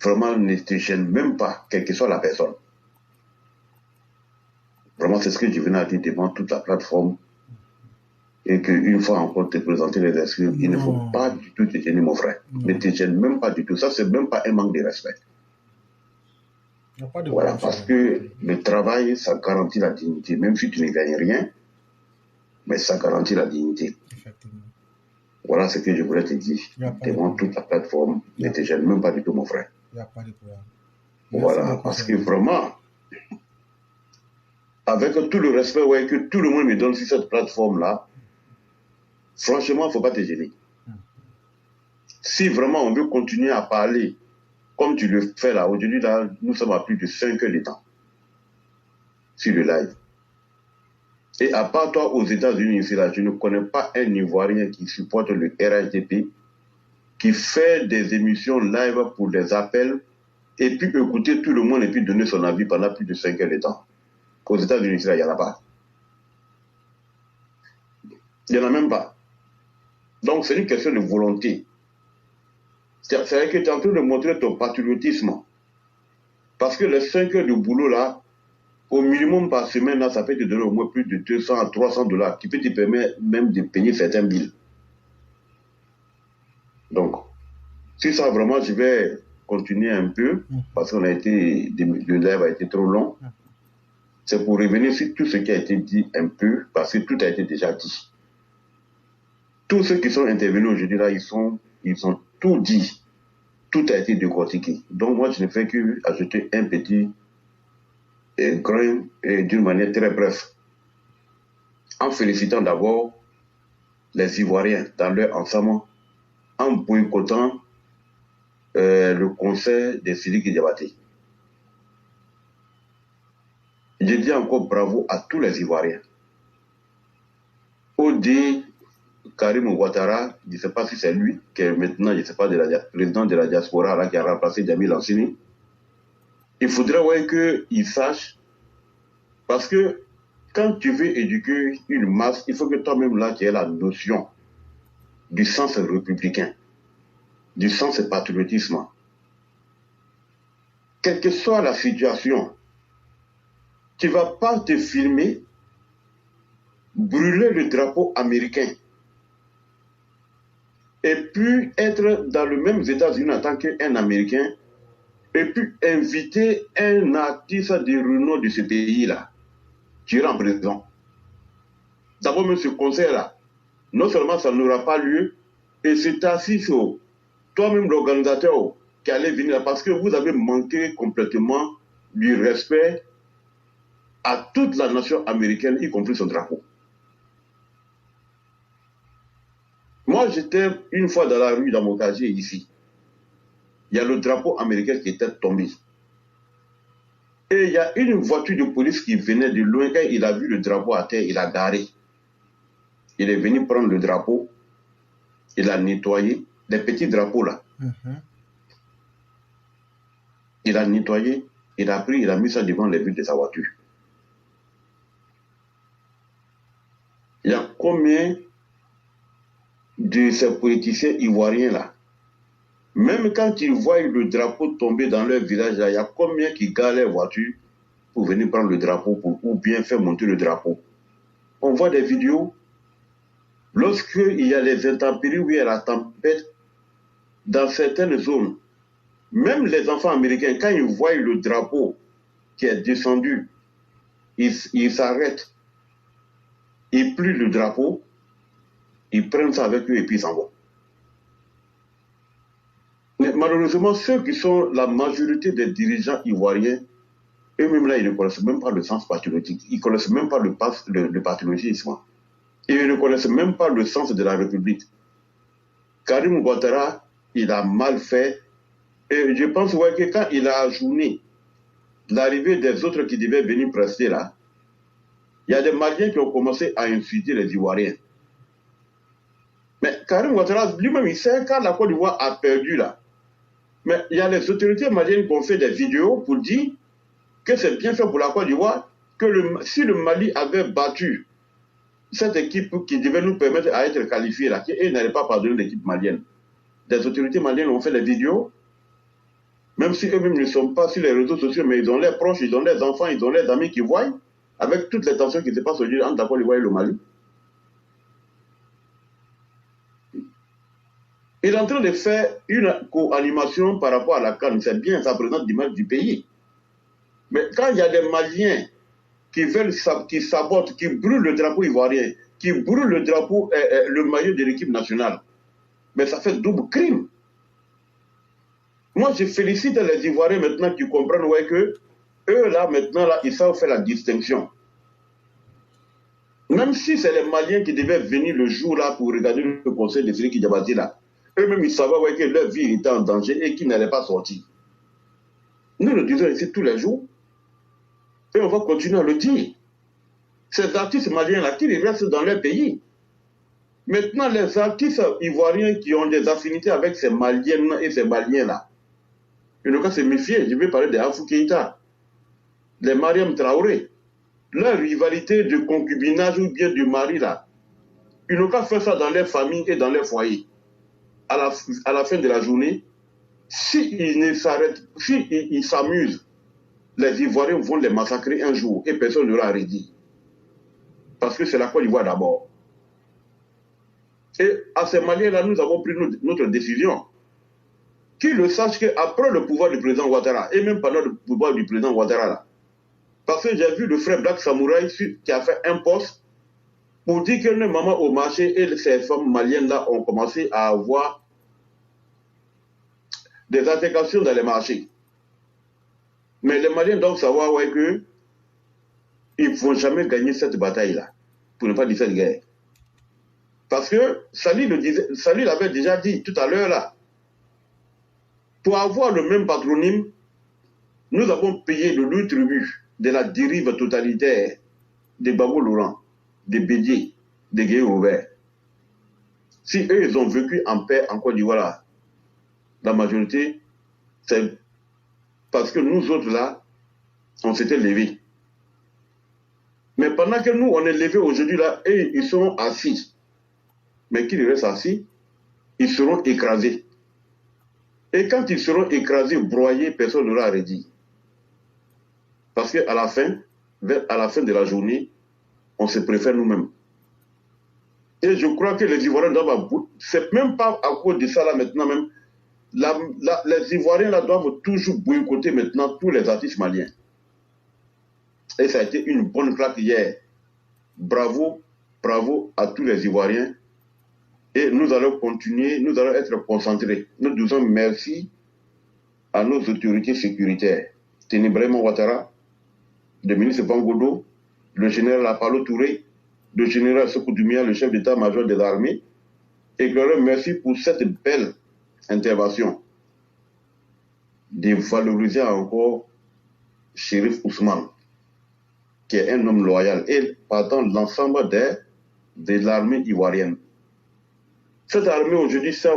vraiment ne te gêne même pas, quelle que soit la personne. Vraiment, c'est ce que je venais à dire devant toute la plateforme. Et qu'une fois encore te présenter les excuses, il ne faut pas du tout te gêner, mon frère. Ne te gêne même pas du tout. Ça, c'est même pas un manque de respect. Voilà, parce que le travail, ça garantit la dignité. Même si tu ne gagnes rien, mais ça garantit la dignité. Effectivement. Voilà ce que je voulais te dire devant toute la plateforme. Ne te gêne même pas du tout, mon frère. Il n'y a pas de problème. Voilà, parce que vraiment, avec tout le respect que tout le monde me donne sur cette plateforme-là, franchement, il ne faut pas te gêner. Si vraiment on veut continuer à parler comme tu le fais là, aujourd'hui, là, nous sommes à plus de 5 heures de temps sur le live. Et à part toi, aux États-Unis, ici, là, je ne connais pas un Ivoirien qui supporte le RHDP, qui fait des émissions live pour des appels, et puis écouter tout le monde et puis donner son avis pendant plus de 5 heures de temps. Qu'aux États-Unis, ici, là, il n'y en a pas. Il n'y en a même pas. Donc, c'est une question de volonté. C'est-à-dire que tu es en train de montrer ton patriotisme. Parce que les 5 heures de boulot là, au minimum par semaine, là, ça peut te donner au moins plus de 200 à 300 dollars, qui peut te permettre même de payer certains billes. Donc, si ça vraiment, je vais continuer un peu, parce qu'on a été, le live a été trop long. C'est pour revenir sur tout ce qui a été dit un peu, parce que tout a été déjà dit. Tous ceux qui sont intervenus aujourd'hui là, ils ont tout dit. Tout a été décortiqué. Donc moi, je ne fais que ajouter un petit grain d'une manière très brève. En félicitant d'abord les Ivoiriens dans leur ensemble, en boycottant le conseil des Sidiki Diabaté. Je dis encore bravo à tous les Ivoiriens. Odi Karim Ouattara, je ne sais pas si c'est lui, qui est maintenant, je ne sais pas, président de la diaspora, là, qui a remplacé Djamil Lansini. Il faudrait qu'il sache, parce que quand tu veux éduquer une masse, il faut que toi-même, là, tu aies la notion du sens républicain, du sens patriotisme. Quelle que soit la situation, tu ne vas pas te filmer, brûler le drapeau américain, et puis être dans le même États-Unis en tant qu'un Américain, et puis inviter un artiste de renom de ce pays-là, qui est en prison. D'abord, même ce concert-là, non seulement ça n'aura pas lieu, et c'est assis sur toi-même l'organisateur qui allait venir là, parce que vous avez manqué complètement du respect à toute la nation américaine, y compris son drapeau. Moi, j'étais une fois dans la rue, dans mon casier ici. Il y a le drapeau américain qui était tombé. Et il y a une voiture de police qui venait de loin. Quand il a vu le drapeau à terre, il a garé. Il est venu prendre le drapeau. Il a nettoyé les petits drapeaux là. Il a nettoyé. Il a pris, il a mis ça devant les vitres de sa voiture. Il y a combien de ces politiciens ivoiriens là, même quand ils voient le drapeau tomber dans leur village là, il y a combien qui garent leur voiture pour venir prendre le drapeau ou bien faire monter le drapeau. On voit des vidéos, lorsqu'il y a les intempéries ou il y a la tempête, dans certaines zones, même les enfants américains, quand ils voient le drapeau qui est descendu, ils s'arrêtent, ils plient le drapeau, ils prennent ça avec eux et puis ils s'en vont. Mais malheureusement, ceux qui sont la majorité des dirigeants ivoiriens, eux-mêmes là, ils ne connaissent même pas le sens patriotique. Ils ne connaissent même pas le patriotisme. Ils ne connaissent même pas le sens de la République. Karim Ouattara, il a mal fait. Et je pense que quand il a ajourné l'arrivée des autres qui devaient venir prester là, il y a des Maliens qui ont commencé à insulter les Ivoiriens. Mais Karim Ouattara, lui-même, il sait quand la Côte d'Ivoire a perdu là. Mais il y a les autorités maliennes qui ont fait des vidéos pour dire que c'est bien fait pour la Côte d'Ivoire, que si le Mali avait battu cette équipe qui devait nous permettre à être qualifiés là, qu'ils n'allaient pas pardonner l'équipe malienne. Des autorités maliennes ont fait des vidéos, même si eux-mêmes ne sont pas sur les réseaux sociaux, mais ils ont leurs proches, ils ont leurs enfants, ils ont leurs amis qui voient, avec toutes les tensions qui se passent aujourd'hui entre la Côte d'Ivoire et le Mali. Il est en train de faire une co-animation par rapport à la CAN. C'est bien, ça présente l'image du pays. Mais quand il y a des Maliens qui sabotent, qui brûlent le drapeau ivoirien, qui brûlent le drapeau, le maillot de l'équipe nationale, mais ça fait double crime. Moi, je félicite les Ivoiriens maintenant qui comprennent que eux, là, maintenant, là, ils savent faire la distinction. Même si c'est les Maliens qui devaient venir le jour-là pour regarder le conseil de Sidiki Diabaté, là, eux-mêmes, ils savaient que leur vie était en danger et qu'ils n'allaient pas sortir. Nous le disons ici tous les jours. Et on va continuer à le dire. Ces artistes maliens-là, qu'ils restent dans leur pays. Maintenant, les artistes ivoiriens qui ont des affinités avec ces Maliennes et ces Maliens-là, ils n'ont qu'à se méfier. Je vais parler des Afou Keïta, les Mariam Traoré. Leur rivalité de concubinage ou bien du mari, là, ils n'ont qu'à faire ça dans leur famille et dans leur foyer. À la fin de la journée, s'ils ne s'arrêtent, s'ils s'amusent les Ivoiriens vont les massacrer un jour et personne ne leur a redit. Parce que c'est la Côte d'Ivoire d'abord. Et à ces Maliens-là, nous avons pris notre décision. Qu'ils le sachent qu'après le pouvoir du président Ouattara, et même pendant le pouvoir du président Ouattara, là, parce que j'ai vu le frère Black Samouraï qui a fait un poste pour dire que les mamans au marché et ces femmes maliennes-là ont commencé à avoir des altercations dans les marchés. Mais les Maliens doivent savoir ouais, que ils ne vont jamais gagner cette bataille-là, pour ne pas dire cette guerre. Parce que Sali l'avait déjà dit tout à l'heure là, pour avoir le même patronyme, nous avons payé le lourd tribut de la dérive totalitaire des Gbagbo Laurent, des Bédié, des Guéhi Robert. Si eux, ils ont vécu en paix en Côte d'Ivoire, la majorité, c'est parce que nous autres là, on s'était levés. Mais pendant que nous, on est levés aujourd'hui là, et ils seront assis. Mais qu'ils restent assis, ils seront écrasés. Et quand ils seront écrasés, broyés, personne ne leur a dit. Parce qu'à la fin de la journée, on se préfère nous-mêmes. Et je crois que les Ivoiriens doivent... C'est même pas à cause de ça là maintenant même. Les Ivoiriens là doivent toujours boycotter maintenant tous les artistes maliens. Et ça a été une bonne claque hier. Bravo, bravo à tous les Ivoiriens. Et nous allons continuer, nous allons être concentrés. Nous disons merci à nos autorités sécuritaires. Teni Braima Ouattara, le ministre Bangodo, le général Apalo Touré, le général Sékou Doumbia, le chef d'état-major des armées, et que leur merci pour cette belle intervention de valoriser encore Chérif Ousmane, qui est un homme loyal, et partant l'ensemble de l'armée ivoirienne. Cette armée aujourd'hui sait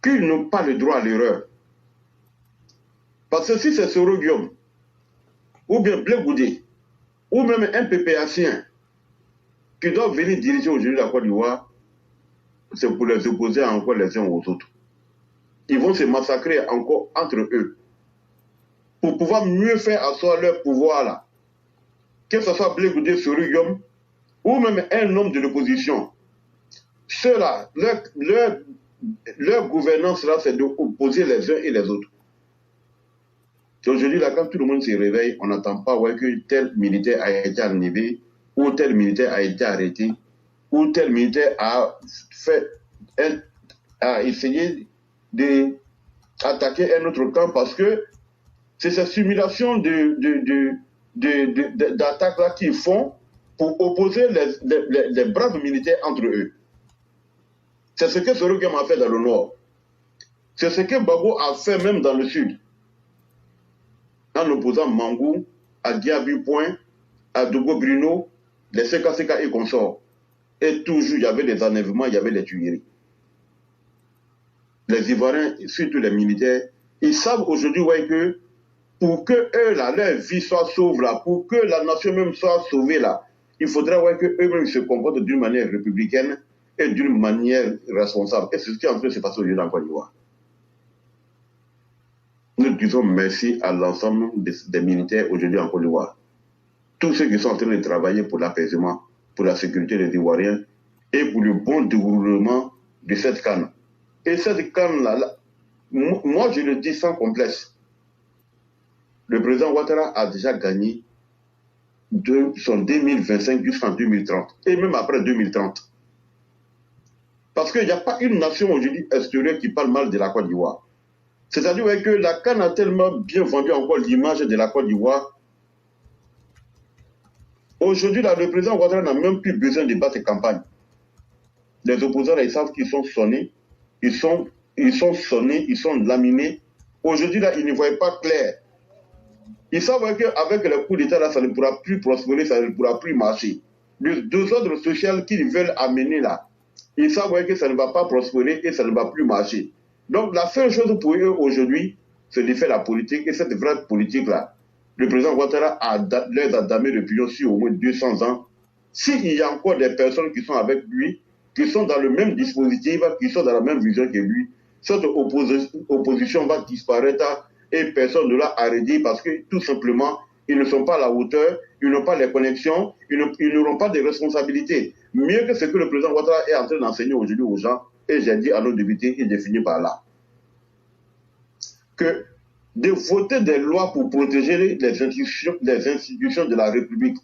qu'ils n'ont pas le droit à l'erreur. Parce que si c'est Soro Guillaume, ou bien Blé Goudé, ou même un PPAcien qui doit venir diriger aujourd'hui la Côte d'Ivoire, c'est pour les opposer encore les uns aux autres. Ils vont se massacrer encore entre eux pour pouvoir mieux faire asseoir leur pouvoir là. Que ce soit Blé Goudé, Soro Guillaume, ou même un homme de l'opposition. Ceux-là, leur gouvernance là, c'est d'opposer les uns et les autres. Aujourd'hui, là, quand tout le monde se réveille, on n'attend pas ouais, que tel militaire a été enlevé, ou tel militaire a été arrêté, ou tel militaire a essayé d'attaquer un autre camp, parce que c'est cette simulation d'attaque là qu'ils font pour opposer les braves militaires entre eux. C'est ce que Soro Guillaume a fait dans le nord. C'est ce que Gbagbo a fait même dans le sud. En opposant Mangou, à Diaby Point, à Dogo Bruno, les CKCK et consorts. Et toujours, il y avait des enlèvements, il y avait des tueries. Les Ivoiriens, surtout les militaires, ils savent aujourd'hui ouais, que pour que eux, là, leur vie soit sauve là, pour que la nation même soit sauvée là, il faudrait ouais, que eux-mêmes se comportent d'une manière républicaine et d'une manière responsable. Et c'est ce qui est en train de se passer aujourd'hui en Côte d'Ivoire. Nous disons merci à l'ensemble des militaires aujourd'hui en Côte d'Ivoire. Tous ceux qui sont en train de travailler pour l'apaisement, pour la sécurité des Ivoiriens et pour le bon déroulement de cette canne. Et cette canne-là, moi je le dis sans complexe, le président Ouattara a déjà gagné de son 2025 jusqu'en 2030, et même après 2030. Parce qu'il n'y a pas une nation aujourd'hui extérieure qui parle mal de la Côte d'Ivoire. C'est-à-dire que la CAN a tellement bien vendu encore l'image de la Côte d'Ivoire. Aujourd'hui, le président Ouattara n'a même plus besoin de battre campagne. Les opposants, ils savent qu'ils sont sonnés, ils sont sonnés, ils sont laminés. Aujourd'hui, là, ils ne voient pas clair. Ils savent qu'avec le coup d'État, là, ça ne pourra plus prospérer, ça ne pourra plus marcher. Les deux ordres sociaux qu'ils veulent amener là, ils savent que ça ne va pas prospérer et ça ne va plus marcher. Donc la seule chose pour eux aujourd'hui, c'est de faire la politique, et cette vraie politique-là, le président Ouattara leur a damé depuis aussi au moins 200 ans. S'il y a encore des personnes qui sont avec lui, qui sont dans le même dispositif, qui sont dans la même vision que lui, cette opposition va disparaître et personne ne l'a arrêté parce que tout simplement, ils ne sont pas à la hauteur, ils n'ont pas les connexions, ils n'auront pas de responsabilités. Mieux que ce que le président Ouattara est en train d'enseigner aujourd'hui aux gens, et j'ai dit à nos députés, il définit par là, que de voter des lois pour protéger les institutions de la République,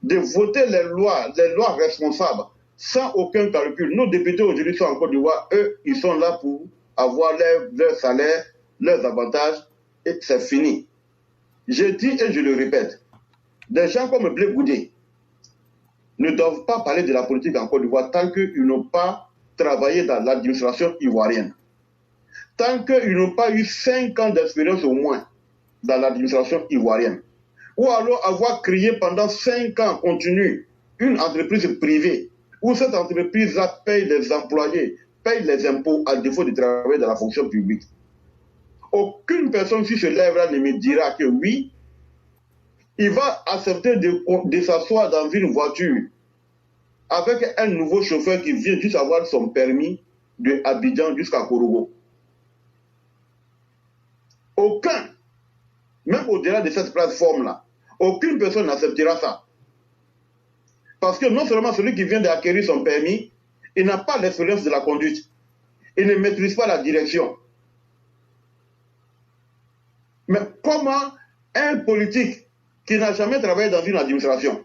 de voter les lois responsables, sans aucun calcul. Nos députés aujourd'hui sont en Côte d'Ivoire, eux, ils sont là pour avoir leur salaire, leurs avantages, et c'est fini. Je dis et je le répète, des gens comme Blé Goudé ne doivent pas parler de la politique en Côte d'Ivoire tant qu'ils n'ont pas travaillé dans l'administration ivoirienne. Tant qu'ils n'ont pas eu 5 ans d'expérience au moins dans l'administration ivoirienne. Ou alors avoir créé pendant 5 ans continu une entreprise privée où cette entreprise-là paye les employés, paye les impôts à défaut de travailler dans la fonction publique. Aucune personne qui se lèvera ne me dira que oui, il va accepter de s'asseoir dans une voiture avec un nouveau chauffeur qui vient juste avoir son permis de Abidjan jusqu'à Korogo. Aucun, même au-delà de cette plateforme-là, aucune personne n'acceptera ça. Parce que non seulement celui qui vient d'acquérir son permis, il n'a pas l'expérience de la conduite. Il ne maîtrise pas la direction. Mais comment un politique qui n'a jamais travaillé dans une administration,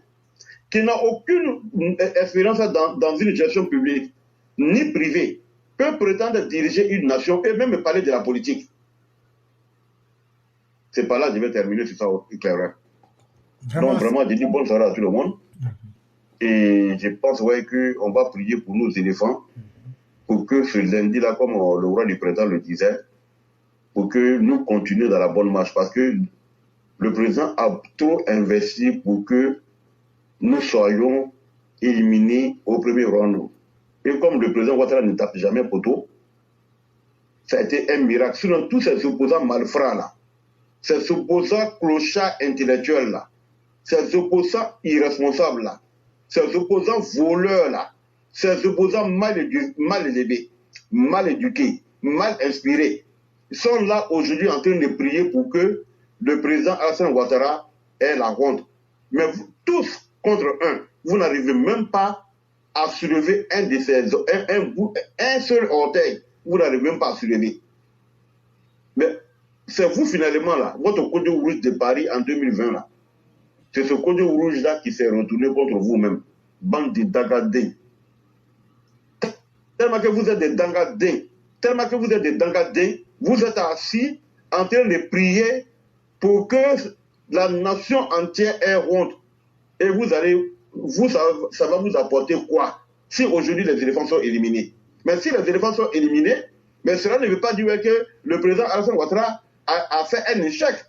qui n'a aucune expérience dans une gestion publique, ni privée, peut prétendre diriger une nation et même parler de la politique? C'est par là que je vais terminer sur ça, éclaireur. Donc vraiment, je dis bonne soirée à tout le monde. Et je pense qu'on va prier pour nos éléphants, pour que ce lundi-là, comme le roi du printemps le disait, pour que nous continuions dans la bonne marche. Parce que le président a trop investi pour que nous soyons éliminés au premier round. Et comme le président Ouattara ne tape jamais poteau, ça a été un miracle. Sinon, tous ces opposants malfrats là, ces opposants clochards intellectuels là, ces opposants irresponsables là, ces opposants voleurs là, ces opposants mal élevés, mal éduqués, mal inspirés, sont là aujourd'hui en train de prier pour que le président Alassane Ouattara ait la honte. Mais vous, tous contre un, vous n'arrivez même pas à soulever un seul orteil. Vous n'arrivez même pas à soulever. Mais c'est vous finalement là, votre code rouge de Paris en 2020 là. C'est ce code rouge là qui s'est retourné contre vous-même. Bande de dangadins. Tellement que vous êtes des dangadins, vous êtes assis en train de prier pour que la nation entière ait honte. Et ça va vous apporter quoi si aujourd'hui les éléphants sont éliminés? Mais si les éléphants sont éliminés, mais cela ne veut pas dire que le président Alassane Ouattara a fait un échec.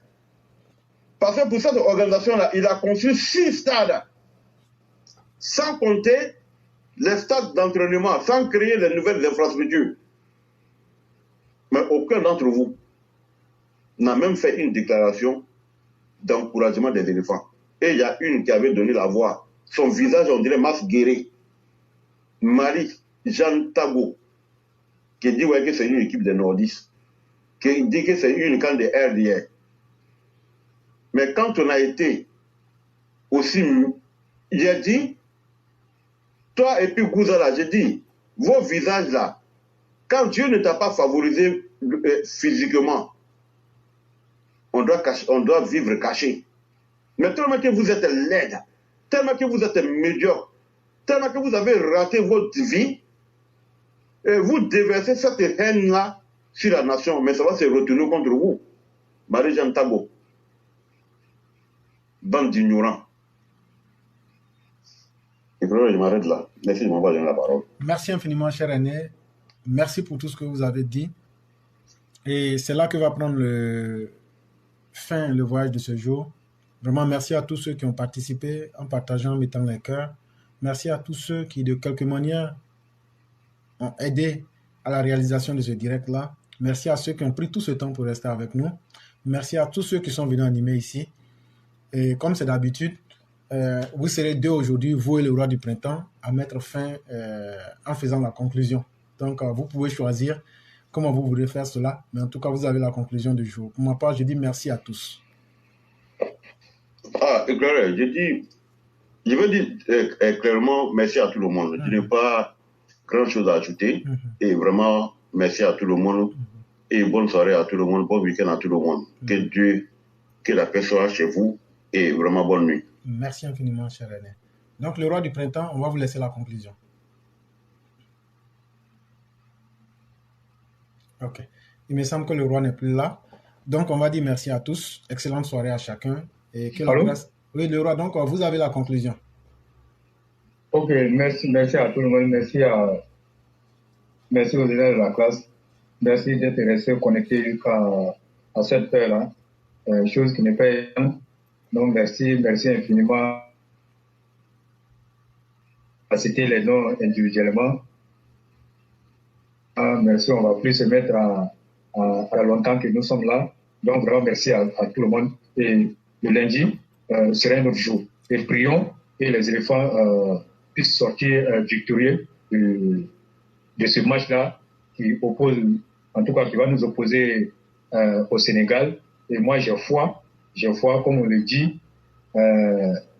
Parce que pour cette organisation-là, il a conçu 6 stades, sans compter les stades d'entraînement, sans créer les nouvelles infrastructures. Mais aucun d'entre vous n'a même fait une déclaration d'encouragement des éléphants. Et il y a une qui avait donné la voix. Son visage, on dirait Mas Guéré. Marie Jeanne Tago, qui dit que c'est une équipe de nordistes, qui dit que c'est une camp de RDR. Mais quand on a été aussi, j'ai dit, toi et puis Gouzala, j'ai dit, vos visages là, quand Dieu ne t'a pas favorisé physiquement, on doit vivre caché. Mais tellement que vous êtes laide, tellement que vous êtes médiocre, tellement que vous avez raté votre vie, et vous déversez cette haine-là sur la nation, mais ça va se retourner contre vous. Marie-Jeanne Tago, bande d'ignorants. Et puis, je m'arrête là. Merci de m'avoir donné la parole. Merci infiniment, cher René. Merci pour tout ce que vous avez dit. Et c'est là que va prendre fin le voyage de ce jour. Vraiment, merci à tous ceux qui ont participé en partageant, en mettant les cœurs. Merci à tous ceux qui, de quelque manière, ont aidé à la réalisation de ce direct-là. Merci à ceux qui ont pris tout ce temps pour rester avec nous. Merci à tous ceux qui sont venus animer ici. Et comme c'est d'habitude, vous serez 2 aujourd'hui, vous et le roi du printemps, à mettre fin en faisant la conclusion. Donc, vous pouvez choisir comment vous voulez faire cela, mais en tout cas, vous avez la conclusion du jour. Pour ma part, je dis merci à tous. Éclairé, je veux dire clairement merci à tout le monde. Je n'ai pas grand-chose à ajouter. Et vraiment, merci à tout le monde. Et bonne soirée à tout le monde, bon week-end à tout le monde. Que la paix soit chez vous et vraiment bonne nuit. Merci infiniment, cher René. Donc, le roi du printemps, on va vous laisser la conclusion. Ok. Il me semble que le roi n'est plus là. Donc, on va dire merci à tous. Excellente soirée à chacun. Et que la grâce... Oui, le roi, donc vous avez la conclusion. Ok, merci à tout le monde. Merci aux élèves de la classe. Merci d'être restés connectés jusqu'à cette heure-là. Chose qui n'est pas évidente. Donc, merci infiniment. À citer les noms individuellement. Merci, on va plus se mettre à longtemps que nous sommes là. Donc, vraiment, merci à tout le monde. Et le lundi sera un autre jour. Et prions que les éléphants puissent sortir victorieux de ce match-là qui oppose, en tout cas, qui va nous opposer au Sénégal. Et moi, j'ai foi, comme on le dit,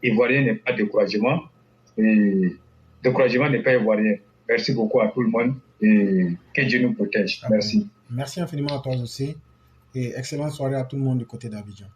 Ivoirien n'est pas découragement. Et découragement n'est pas ivoirien. Merci beaucoup à tout le monde et que Dieu nous protège. Merci. Merci infiniment à toi aussi et excellente soirée à tout le monde du côté d'Abidjan.